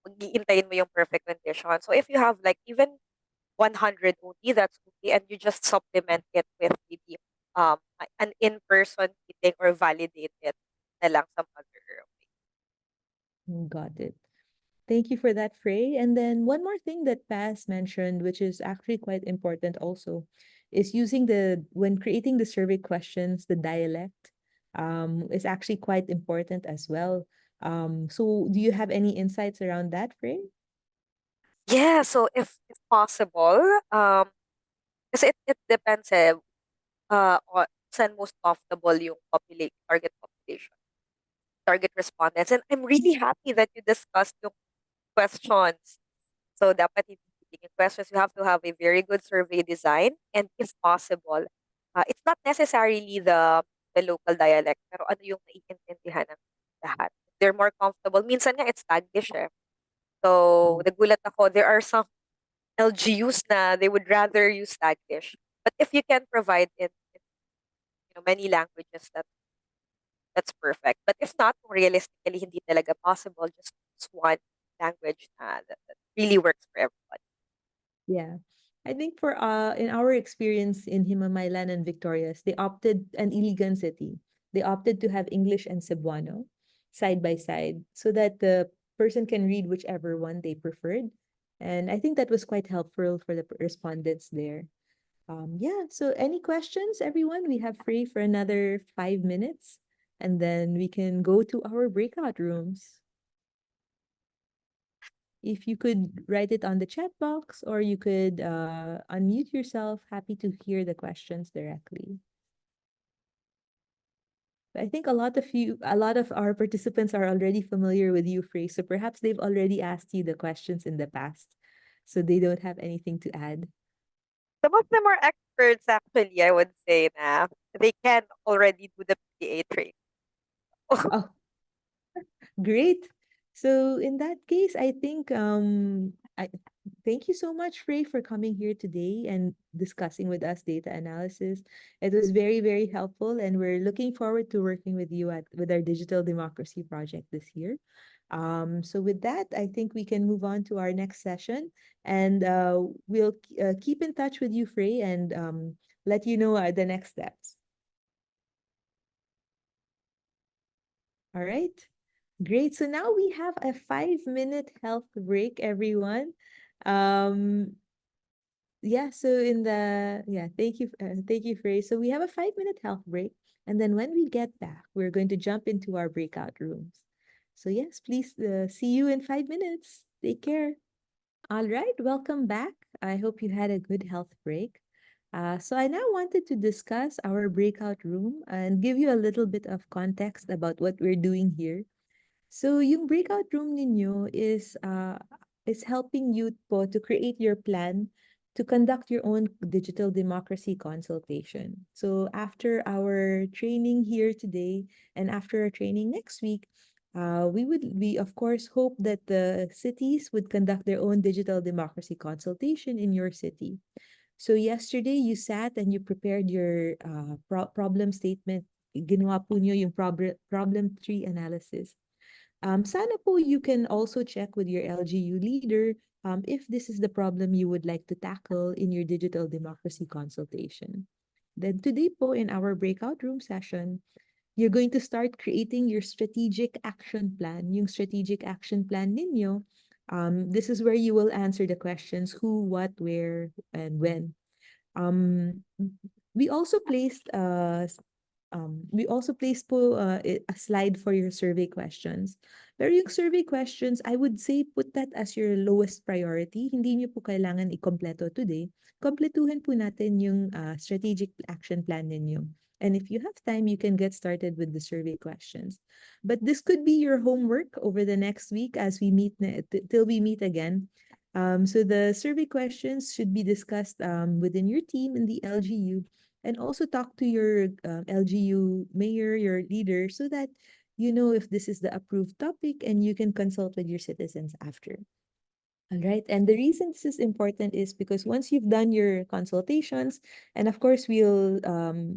mag-iintayin mo yung perfect condition. So if you have like even 100 only, that's okay, and you just supplement it with maybe an in-person meeting or validate it na lang some other way. Got it. Thank you for that, Frey. And then one more thing that Paz mentioned, which is actually quite important also, is using when creating the survey questions, the dialect is actually quite important as well. So do you have any insights around that, Frey? Yeah, so if possible, kasi it depends on saan most comfortable yung target population, target respondents. And I'm really happy that you discussed yung questions. So dapat hindi yung questions, you have to have a very good survey design, and if possible, it's not necessarily the local dialect, pero ano yung naiintindihan ng lahat. They're more comfortable. Minsan nga it's Taglish eh. So nagulat ako, there are some LGUs na they would rather use Taglish. But if you can provide in many languages, that's perfect. But if not, kung realistically hindi talaga possible, just use one language that really works for everybody. Yeah. I think for in our experience in Himamaylan and Victorias, and Iligan City, they opted to have English and Cebuano side by side so that the person can read whichever one they preferred. And I think that was quite helpful for the respondents there. Yeah, so any questions, everyone? We have free for another 5 minutes, and then we can go to our breakout rooms. If you could write it on the chat box, or you could unmute yourself, happy to hear the questions directly. I think a lot of our participants are already familiar with you, Frey, so perhaps they've already asked you the questions in the past, so they don't have anything to add. Some of them are experts, actually, I would say na they can already do the PDA training. Oh, great. So in that case, I think I thank you so much, Frey, for coming here today and discussing with us data analysis. It was very, very helpful, and we're looking forward to working with you with our digital democracy project this year. So with that, I think we can move on to our next session, and we'll keep in touch with you, Frey, and let you know the next steps. All right. Great. So now we have a 5-minute health break, everyone. Yeah, so thank you, Frey. So we have a 5-minute health break. And then when we get back, we're going to jump into our breakout rooms. So yes, please see you in 5 minutes. Take care. All right, welcome back. I hope you had a good health break. So I now wanted to discuss our breakout room and give you a little bit of context about what we're doing here. So yung breakout room ninyo is helping you po to create your plan to conduct your own digital democracy consultation. So after our training here today and after our training next week, we of course hope that the cities would conduct their own digital democracy consultation in your city. So yesterday you sat and you prepared your problem statement. Ginawa po nyo yung problem tree analysis. Sana po you can also check with your LGU leader if this is the problem you would like to tackle in your digital democracy consultation. Then today po in our breakout room session, you're going to start creating your strategic action plan. Yung strategic action plan ninyo, this is where you will answer the questions who, what, where, and when. We also placed po a slide for your survey questions. Pero yung survey questions, I would say put that as your lowest priority. Hindi nyo po kailangan ikompleto today. Kompletuhin po natin yung strategic action plan ninyo. And if you have time, you can get started with the survey questions. But this could be your homework over the next week as we meet till we meet again. So the survey questions should be discussed within your team in the LGU, and also talk to your LGU mayor, your leader, so that you know if this is the approved topic and you can consult with your citizens after. All right. And the reason this is important is because once you've done your consultations, and of course we'll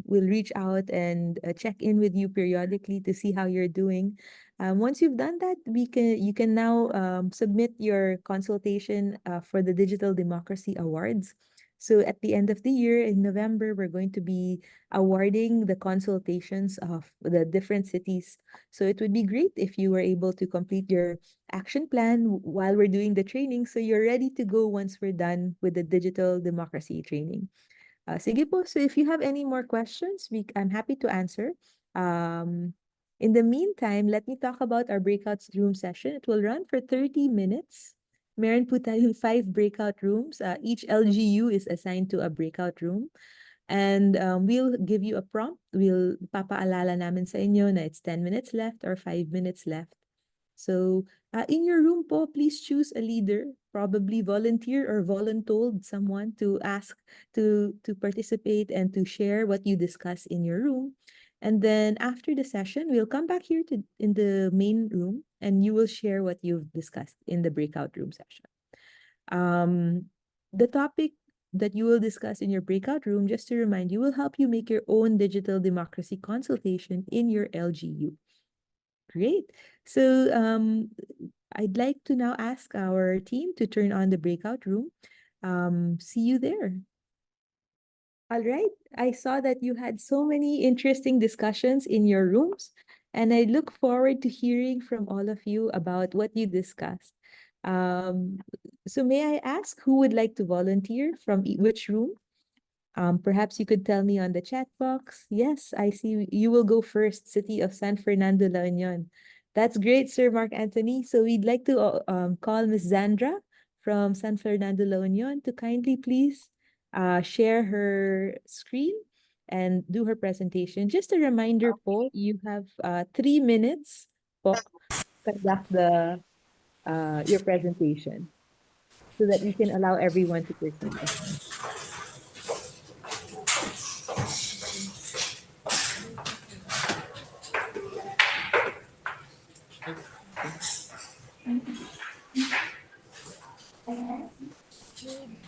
reach out and check in with you periodically to see how you're doing. Once you've done that, you can now submit your consultation for the Digital Democracy Awards. So at the end of the year in November, we're going to be awarding the consultations of the different cities. So it would be great if you were able to complete your action plan while we're doing the training, so you're ready to go once we're done with the digital democracy training. Sige po, so if you have any more questions, I'm happy to answer. In the meantime, let me talk about our breakout room session. It will run for 30 minutes. Meron po tayong 5 breakout rooms. Each LGU is assigned to a breakout room. And we'll give you a prompt. We'll papaalala namin sa inyo na it's 10 minutes left or 5 minutes left. So in your room po, please choose a leader, probably volunteer or voluntold someone to ask to participate and to share what you discuss in your room. And then after the session, we'll come back here in the main room and you will share what you've discussed in the breakout room session. The topic that you will discuss in your breakout room, just to remind you, will help you make your own digital democracy consultation in your LGU. Great. So I'd like to now ask our team to turn on the breakout room. See you there. All right. I saw that you had so many interesting discussions in your rooms, and I look forward to hearing from all of you about what you discussed. So may I ask who would like to volunteer from which room? Perhaps you could tell me on the chat box. Yes, I see you will go first, City of San Fernando, La Union. That's great, Sir Mark Anthony. So we'd like to call Ms. Zandra from San Fernando, La Union to kindly please share her screen and do her presentation. Just a reminder po, you have 3 minutes po to conduct your presentation so that we can allow everyone to participate.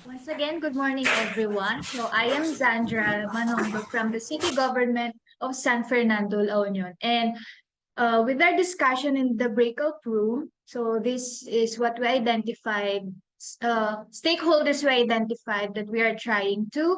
Once again, good morning, everyone. So I am Zandra Manondo from the City Government of San Fernando, La Union. And with our discussion in the breakout room, so this is what we identified, stakeholders we identified that we are trying to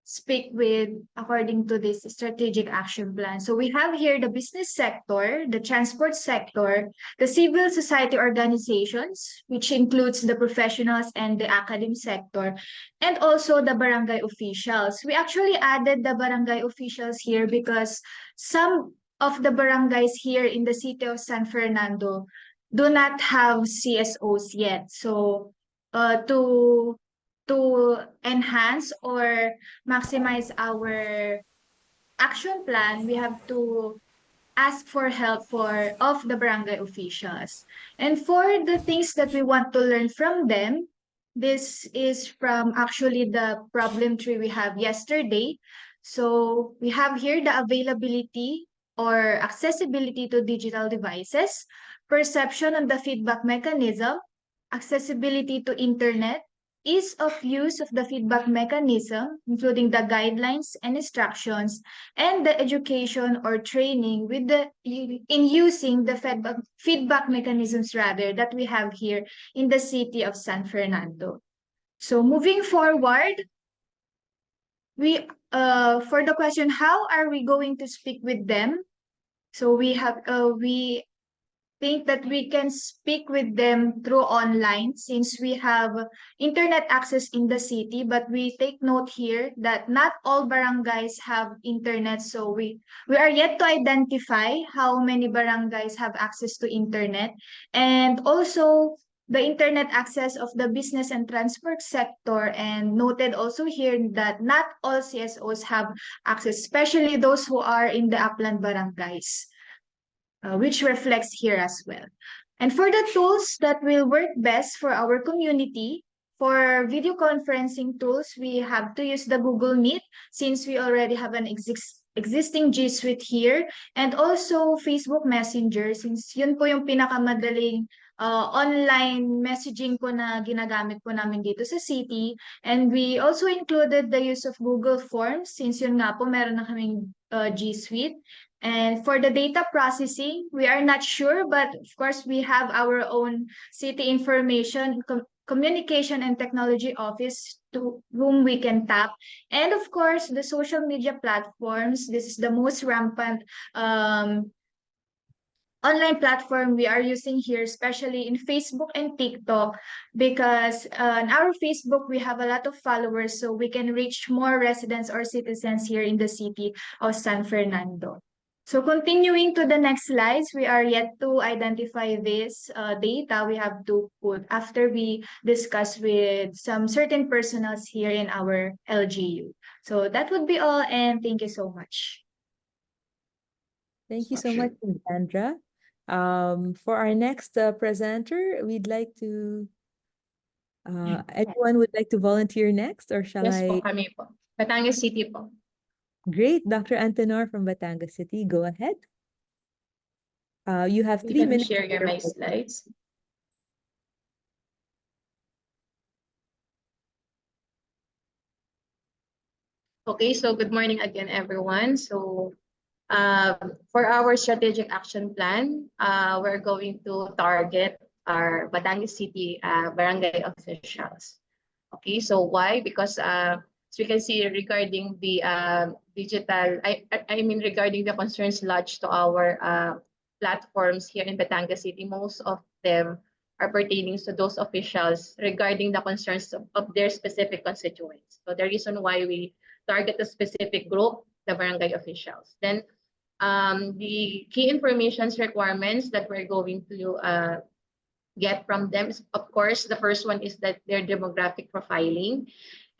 speak with according to this strategic action plan. So we have here the business sector, the transport sector, the civil society organizations, which includes the professionals and the academic sector, and also the barangay officials. We actually added the barangay officials here because some of the barangays here in the city of San Fernando do not have CSOs yet. So to enhance or maximize our action plan, we have to ask for help of the barangay officials. And for the things that we want to learn from them, this is from actually the problem tree we have yesterday. So we have here the availability or accessibility to digital devices, perception on the feedback mechanism, accessibility to internet, ease of use of the feedback mechanism, including the guidelines and instructions, and the education or training in using the feedback mechanisms that we have here in the city of San Fernando. So moving forward, we for the question, how are we going to speak with them? So we think that we can speak with them through online since we have internet access in the city, but we take note here that not all barangays have internet. So we are yet to identify how many barangays have access to internet, and also the internet access of the business and transport sector, and noted also here that not all CSOs have access, especially those who are in the upland barangays. Which reflects here as well. And for the tools that will work best for our community, for video conferencing tools, we have to use the Google Meet since we already have an existing G Suite here, and also Facebook Messenger since yun po yung pinakamadaling online messaging po na ginagamit po namin dito sa city. And we also included the use of Google Forms since yun nga po meron na kaming G Suite. And for the data processing, we are not sure, but of course we have our own city information communication and technology office to whom we can tap. And of course, the social media platforms. This is the most rampant online platform we are using here, especially in Facebook and TikTok, because on our Facebook, we have a lot of followers, so we can reach more residents or citizens here in the city of San Fernando. So continuing to the next slides, we are yet to identify this data we have to put after we discuss with some certain personals here in our LGU. So that would be all, and thank you so much. Thank you so much, Sandra. For our next presenter, we'd like to, anyone would like to volunteer next, or shall Yes po, I? kami po. Batangas City po. Great, Dr. Antenor from Batangas City, go ahead. You have You 3 can minutes. share my slides. Okay, so good morning again, everyone. So for our strategic action plan, we're going to target our Batangas City barangay officials. Okay, so why? Because as we can see regarding the digital, I mean regarding the concerns lodged to our platforms here in Batangas City, most of them are pertaining to those officials regarding the concerns of their specific constituents. So the reason why we target a specific group, the barangay officials. Then the key information requirements that we're going to get from them is, of course, the first one is that their demographic profiling.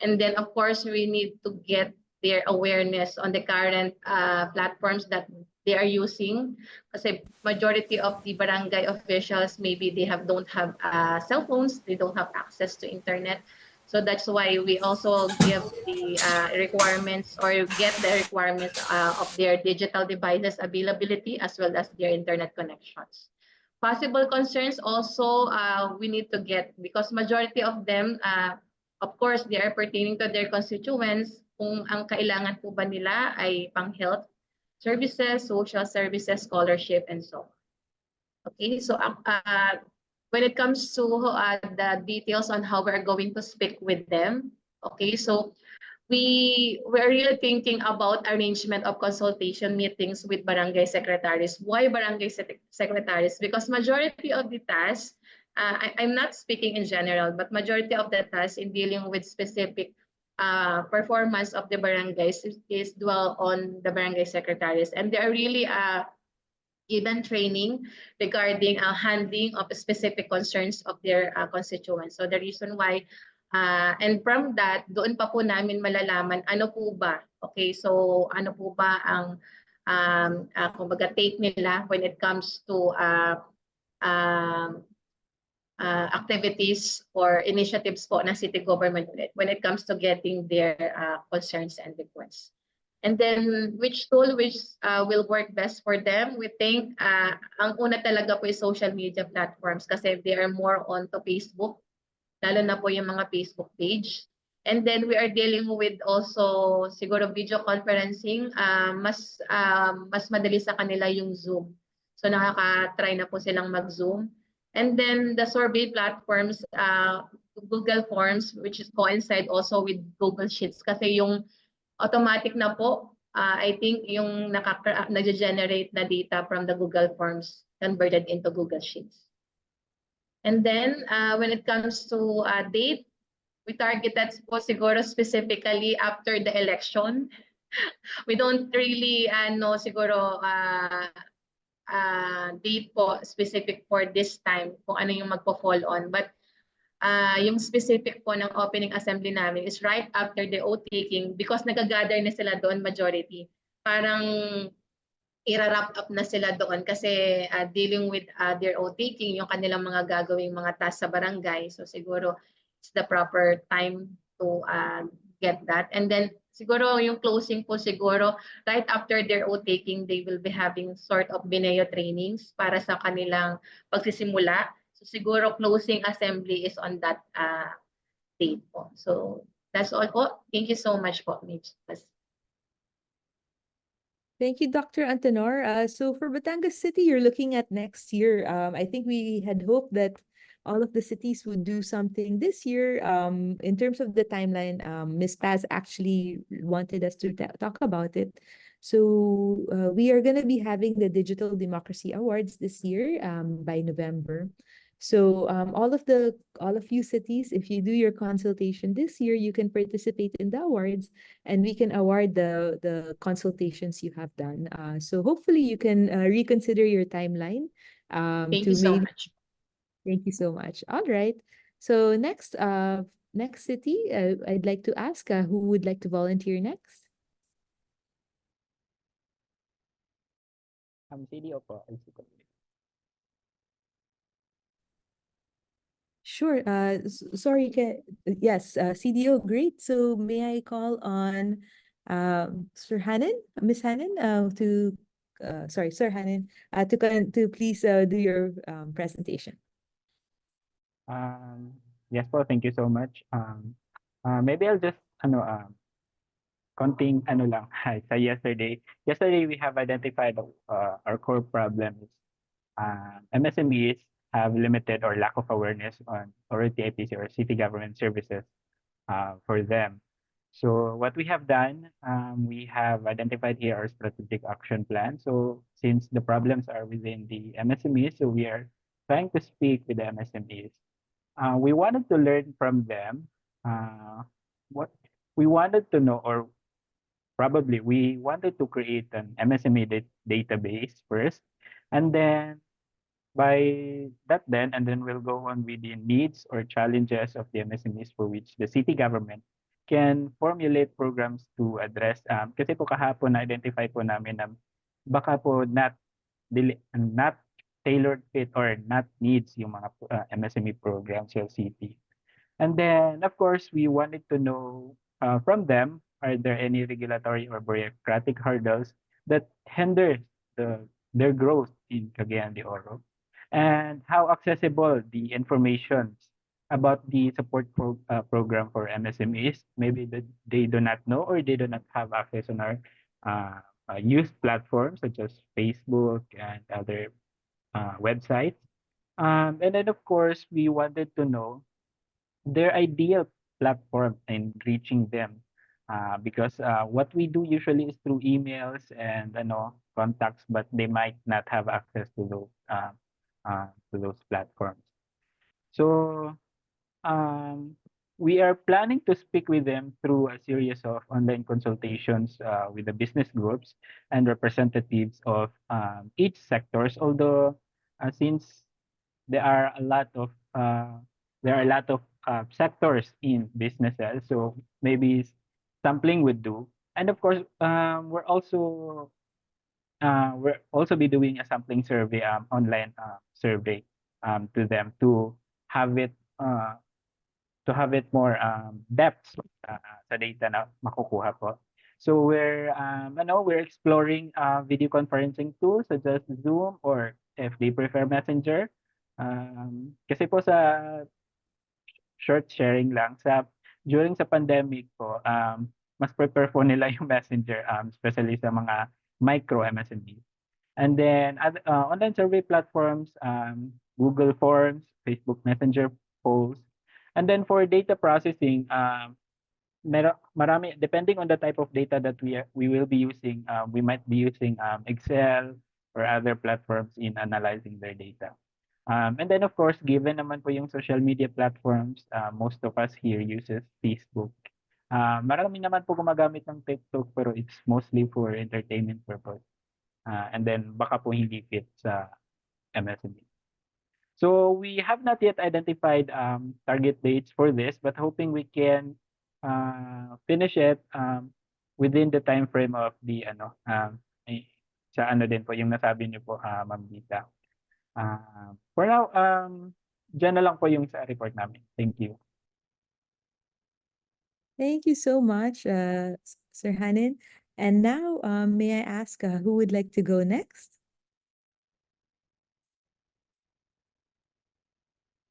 And then, of course, we need to get their awareness on the current platforms that they are using. Kasi majority of the barangay officials, maybe they don't have cell phones, they don't have access to internet. So that's why we also give the requirements or get the requirements of their digital devices availability as well as their internet connections. Possible concerns also we need to get, because majority of them, of course, they are pertaining to their constituents, kung ang kailangan po ba nila ay pang-health services, social services, scholarship, and so on. Okay, so when it comes to the details on how we're going to speak with them, okay, so we're really thinking about arrangement of consultation meetings with barangay secretaries. Why barangay secretaries? Because majority of the tasks, I'm not speaking in general, but majority of the tasks in dealing with specific performance of the barangays is dwell on the barangay secretaries. And they are really given training regarding handling of specific concerns of their constituents. So the reason why, and from that, doon pa po namin malalaman ano po ba, okay, so ano po ba ang kumbaga take nila when it comes to activities or initiatives po ng city government when it comes to getting their concerns and requests. And then which tool will work best for them? We think ang una talaga po is social media platforms kasi they are more on to Facebook, lalo na po yung mga Facebook page. And then we are dealing with also siguro video conferencing, mas madali sa kanila yung Zoom. So nakaka-try na po silang mag-Zoom. And then the survey platforms, Google Forms, which is coincide also with Google Sheets kasi yung automatic na po, I think yung nag-generate na data from the Google Forms converted into Google Sheets. And then when it comes to date, we target that po siguro specifically after the election. We don't really know siguro date po specific for this time kung ano yung magpo-fall on. But yung specific po ng opening assembly namin is right after the oath-taking because nag-gather na sila doon majority. Parang i-wrap up na sila doon kasi dealing with their oath-taking, yung kanilang mga gagawing mga tasks sa barangay. So siguro it's the proper time to get that. And then siguro yung closing po siguro right after their oath-taking, they will be having sort of Bineo trainings para sa kanilang pagsisimula. So siguro closing assembly is on that date po. So that's all po. Thank you so much po, Mitch. Thank you, Dr. Antenor. So for Batangas City, you're looking at next year. I think we had hoped that all of the cities would do something this year. In terms of the timeline, Ms. Paz actually wanted us to talk about it. So we are going to be having the Digital Democracy Awards this year by November. So all of you cities, if you do your consultation this year, you can participate in the awards, and we can award the consultations you have done. So hopefully you can reconsider your timeline. Thank To you so maybe. much. Thank you so much. All right. So next city, I'd like to ask who would like to volunteer next. CDO po. Sure. Sorry. Yes, CDO, great. So may I call on Sir Hanan, Miss Hanan, Sir Hanan, to please do your presentation. Yes po, thank you so much. Maybe I'll just konting lang sa yesterday. Yesterday we have identified our core problem is MSMEs have limited or lack of awareness on ORTIPC or city government services for them. So what we have done, we have identified here our strategic action plan. So since the problems are within the MSMEs, so we are trying to speak with the MSMEs. We wanted to learn from them what we wanted to know, or probably we wanted to create an MSME database first, and then and then we'll go on with the needs or challenges of the MSMEs for which the city government can formulate programs to address. Kasi po kahapon na-identify po namin na baka po not tailored fit or not needs yung mga MSME programs sa city. And then, of course, we wanted to know from them, are there any regulatory or bureaucratic hurdles that hinder their growth in Cagayan de Oro? And how accessible the information about the support program for MSMEs. Maybe that they do not know or they do not have access on our youth platforms such as Facebook and other websites. And then, of course, we wanted to know their ideal platform in reaching them. Because what we do usually is through emails and contacts, but they might not have access to those platforms. So we are planning to speak with them through a series of online consultations with the business groups and representatives of each sectors. Although since there are a lot of sectors in businesses, so maybe sampling would do. And of course, we're also be doing a sampling survey, online survey to them to have it more depth sa data na makukuha po. So we're exploring video conferencing tools such as Zoom, or if they prefer Messenger. Kasi po sa short sharing lang during sa pandemic po, mas prepare po nila yung Messenger, especially sa mga micro MSME. And then online survey platforms, Google Forms, Facebook Messenger polls. And then for data processing, marami, depending on the type of data that we will be using, we might be using Excel or other platforms in analyzing their data. And then of course, given naman po yung social media platforms, most of us here uses Facebook. Marami naman po gumagamit ng TikTok, pero it's mostly for entertainment purpose. And then baka po hindi fit sa MSME. So we have not yet identified target dates for this, but hoping we can finish it within the time frame of the sa din po yung nasabi niyo po, Ma'am Vita. For now, dyan na lang po yung sa report namin. Thank you. Thank you so much, Sir Hanan. And now, may I ask who would like to go next?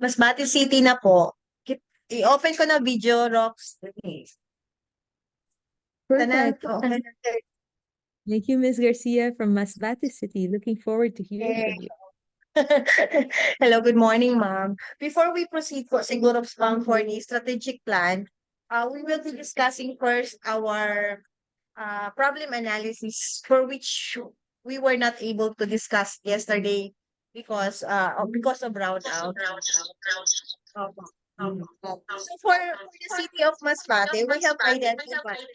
Masbate City na po. I-open ko na video, Rox. Tanan, Perfect. okay. Thank you, Ms. Garcia from Masbate City. Looking forward to hearing from you. Hello, good morning, ma'am. Before we proceed po siguro for the strategic plan, we will be discussing first our problem analysis for which we were not able to discuss yesterday because of brownout. So for the city of Masbate, we have identified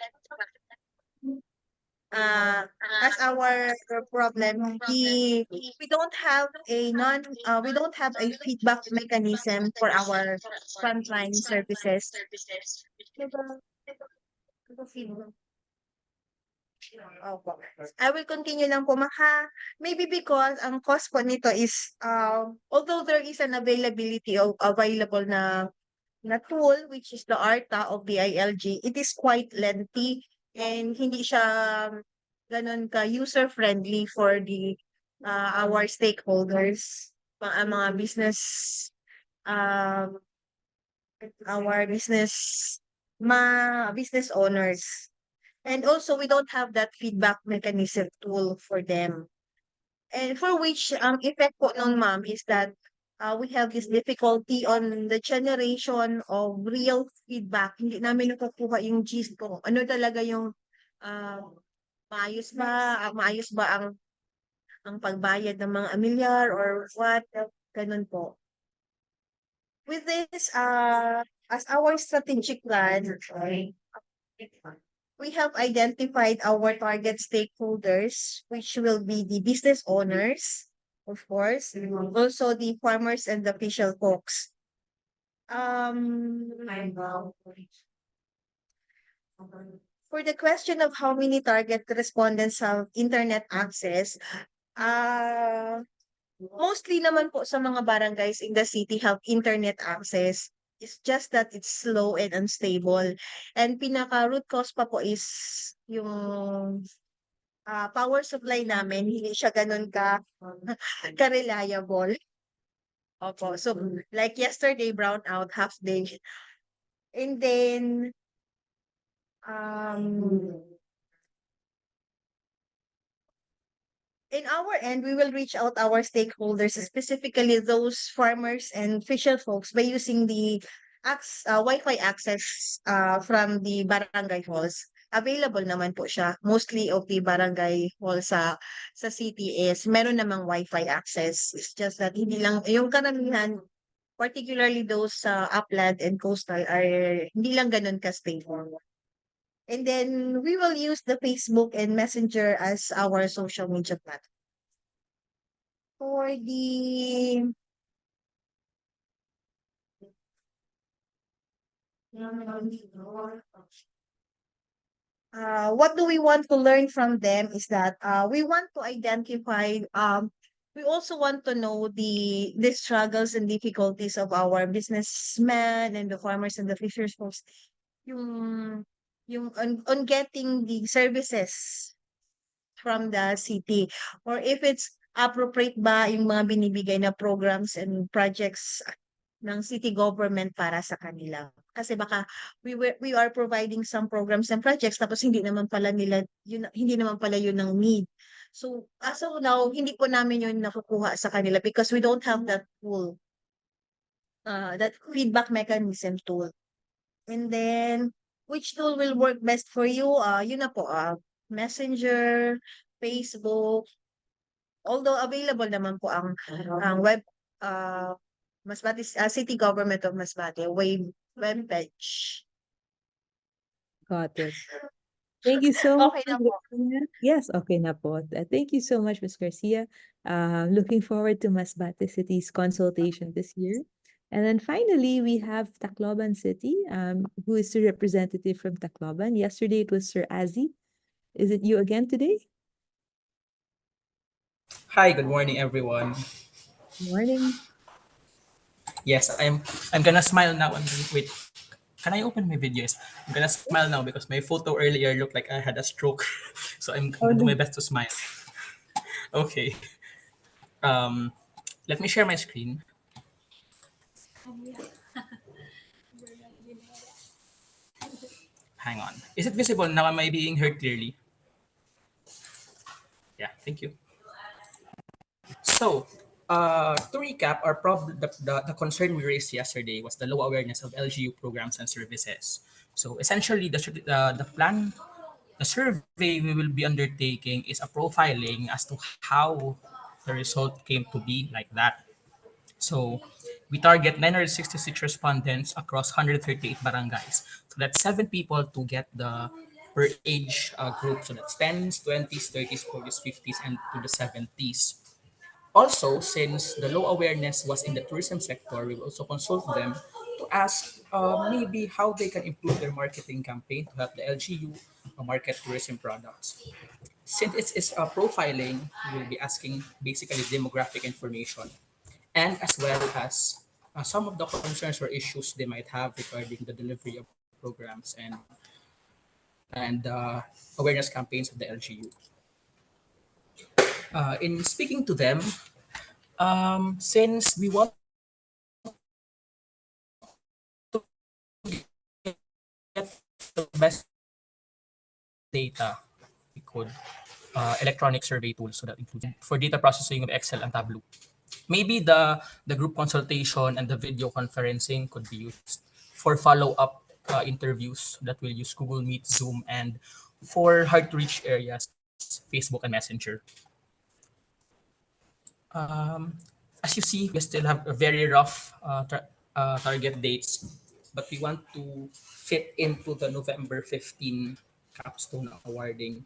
as our problem, we don't have a feedback mechanism for our frontline services. Opo. I will continue lang po, maybe because ang cost po nito is, although there is an availability of available na tool, which is the ARTA of the ILG, it is quite lengthy and hindi siya ganun ka user-friendly for the our stakeholders, mga business, our business owners. And also, we don't have that feedback mechanism tool for them. And for which, ang effect po nun, ma'am, is that we have this difficulty on the generation of real feedback. Hindi namin nakukuha yung gist kung ano talaga yung maayos ba ang pagbayad ng mga amilyar or what, ganun po. With this, as our strategic plan, we have identified our target stakeholders, which will be the business owners, of course, also the farmers and the official folks. For the question of how many target respondents have internet access, mostly naman po sa mga barangays in the city have internet access. It's just that it's slow and unstable. And pinaka-root cause pa po is yung power supply namin, hindi siya ganun ka-reliable. Opo. So, like yesterday, brownout, half day. And then, in our end, we will reach out our stakeholders, specifically those farmers and fisher folks, by using the Wi-Fi access from the barangay halls. Available naman po siya. Mostly of the barangay hall sa city is meron namang Wi-Fi access. It's just that hindi lang, yung karamihan, particularly those sa upland and coastal, are hindi lang ganun ka-stable. And then we will use the Facebook and Messenger as our social media platform. For the what do we want to learn from them is that we want to identify, we also want to know the struggles and difficulties of our businessmen and the farmers and the fishers folks. Yung on getting the services from the city, or if it's appropriate ba yung mga binibigay na programs and projects ng city government para sa kanila. Kasi baka we are providing some programs and projects tapos hindi naman pala yun ang need. So as of now, hindi po namin yun nakukuha sa kanila because we don't have that tool, that feedback mechanism tool. And then, which tool will work best for you? Yun na po, Messenger, Facebook. Although available naman po ang web, Masbate City Government of Masbate web page. Got it. Thank you so much. Okay na po. Yes, okay na po. Thank you so much, Ms. Garcia. Looking forward to Masbate City's consultation this year. And then finally, we have Tacloban City, who is the representative from Tacloban. Yesterday, it was Sir Azzy. Is it you again today? Hi, good morning, everyone. Good morning. Yes, I'm gonna smile now. Wait, can I open my videos? I'm gonna smile now because my photo earlier looked like I had a stroke. So I'm gonna do my best to smile. Okay. Let me share my screen. Hang on. Is it visible now? Am I being heard clearly? Yeah, thank you. So, to recap, the concern we raised yesterday was the low awareness of LGU programs and services. So, essentially, the survey we will be undertaking is a profiling as to how the result came to be like that. So, we target 966 respondents across 138 barangays. So, that's 7 people to get the per age group. So, that's 10s, 20s, 30s, 40s, 50s, and to the 70s. Also, since the low awareness was in the tourism sector, we will also consult them to ask maybe how they can improve their marketing campaign to help the LGU market tourism products. Since it's profiling, we will be asking basically demographic information and as well as some of the concerns or issues they might have regarding the delivery of programs and awareness campaigns of the LGU. In speaking to them, since we want get the best data, we could electronic survey tools, so that includes for data processing of Excel and Tableau. Maybe the group consultation and the video conferencing could be used for follow-up interviews that will use Google Meet, Zoom, and for hard-to-reach areas, Facebook and Messenger. As you see, we still have a very rough target dates, but we want to fit into the November 15 capstone awarding.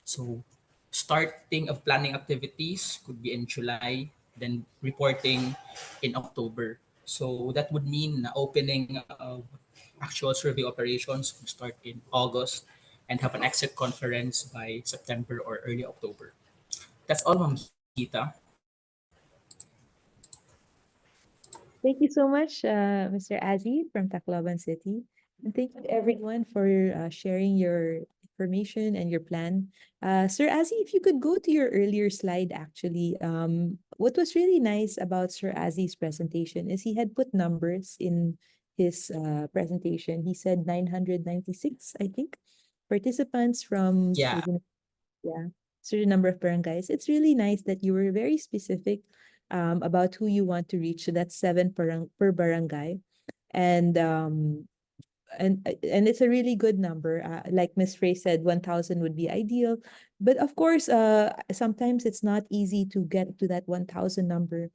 So starting of planning activities could be in July, then reporting in October. So that would mean opening of actual survey operations could start in August and have an exit conference by September or early October. That's all, Ma'am Gita. Thank you so much, Mr. Azzy from Tacloban City. And thank you everyone for sharing your information and your plan. Sir Azzy, if you could go to your earlier slide, actually, what was really nice about Sir Azzy's presentation is he had put numbers in his presentation. He said 996, I think, participants from Yeah. certain number of barangays. It's really nice that you were very specific about who you want to reach. So that's 7 per barangay. And and it's a really good number. Like Miss Frey said, 1,000 would be ideal. But of course, sometimes it's not easy to get to that 1,000 number.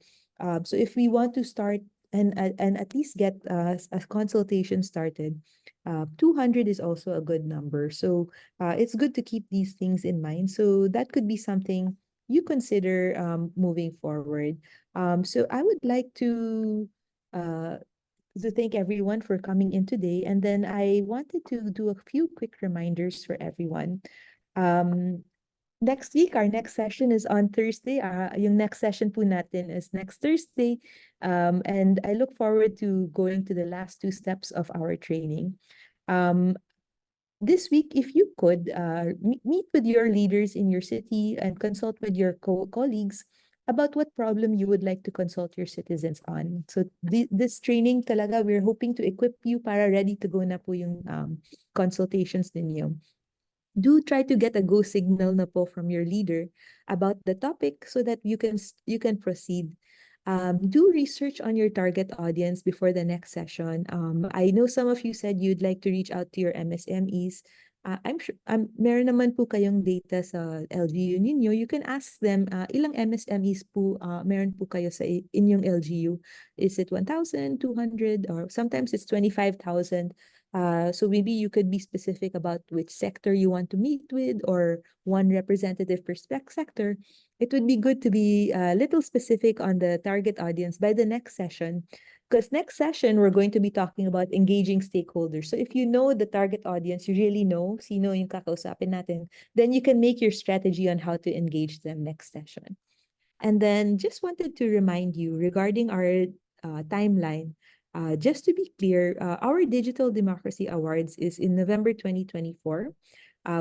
So if we want to start and at least get a consultation started, 200 is also a good number. So it's good to keep these things in mind. So that could be something you consider moving forward. So I would like to thank everyone for coming in today. And then I wanted to do a few quick reminders for everyone. Next week, our next session is on Thursday. Yung next session po natin is next Thursday. And I look forward to going to the last 2 steps of our training. This week, if you could meet with your leaders in your city and consult with your colleagues about what problem you would like to consult your citizens on. So this training talaga, we're hoping to equip you para ready to go na po yung consultations ninyo. Do try to get a go signal na po from your leader about the topic so that you can proceed. Do research on your target audience before the next session. I know some of you said you'd like to reach out to your MSMEs. I'm sure meron naman po kayong data sa LGU ninyo. You can ask them ilang MSMEs po meron po kayo sa inyong LGU. Is it 1,200 or sometimes it's 25,000? So maybe you could be specific about which sector you want to meet with or one representative per sector. It would be good to be a little specific on the target audience by the next session. Because next session, we're going to be talking about engaging stakeholders. So if you know the target audience, you really know sino yung kakausapin natin, then you can make your strategy on how to engage them next session. And then just wanted to remind you regarding our timeline. Just to be clear, our Digital Democracy Awards is in November 2024.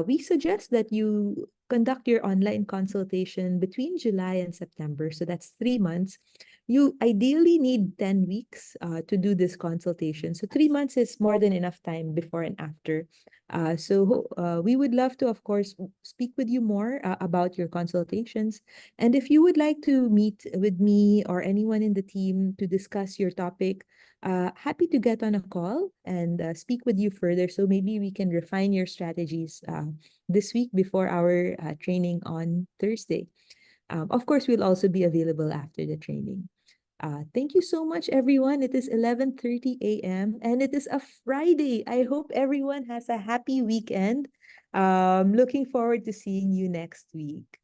We suggest that you conduct your online consultation between July and September. So that's 3 months. You ideally need 10 weeks to do this consultation. So 3 months is more than enough time before and after. We would love to, of course, speak with you more about your consultations. And if you would like to meet with me or anyone in the team to discuss your topic, happy to get on a call and speak with you further. So maybe we can refine your strategies this week before our training on Thursday. Of course, we'll also be available after the training. Thank you so much, everyone. It is 11:30 a.m. and it is a Friday. I hope everyone has a happy weekend. Looking forward to seeing you next week.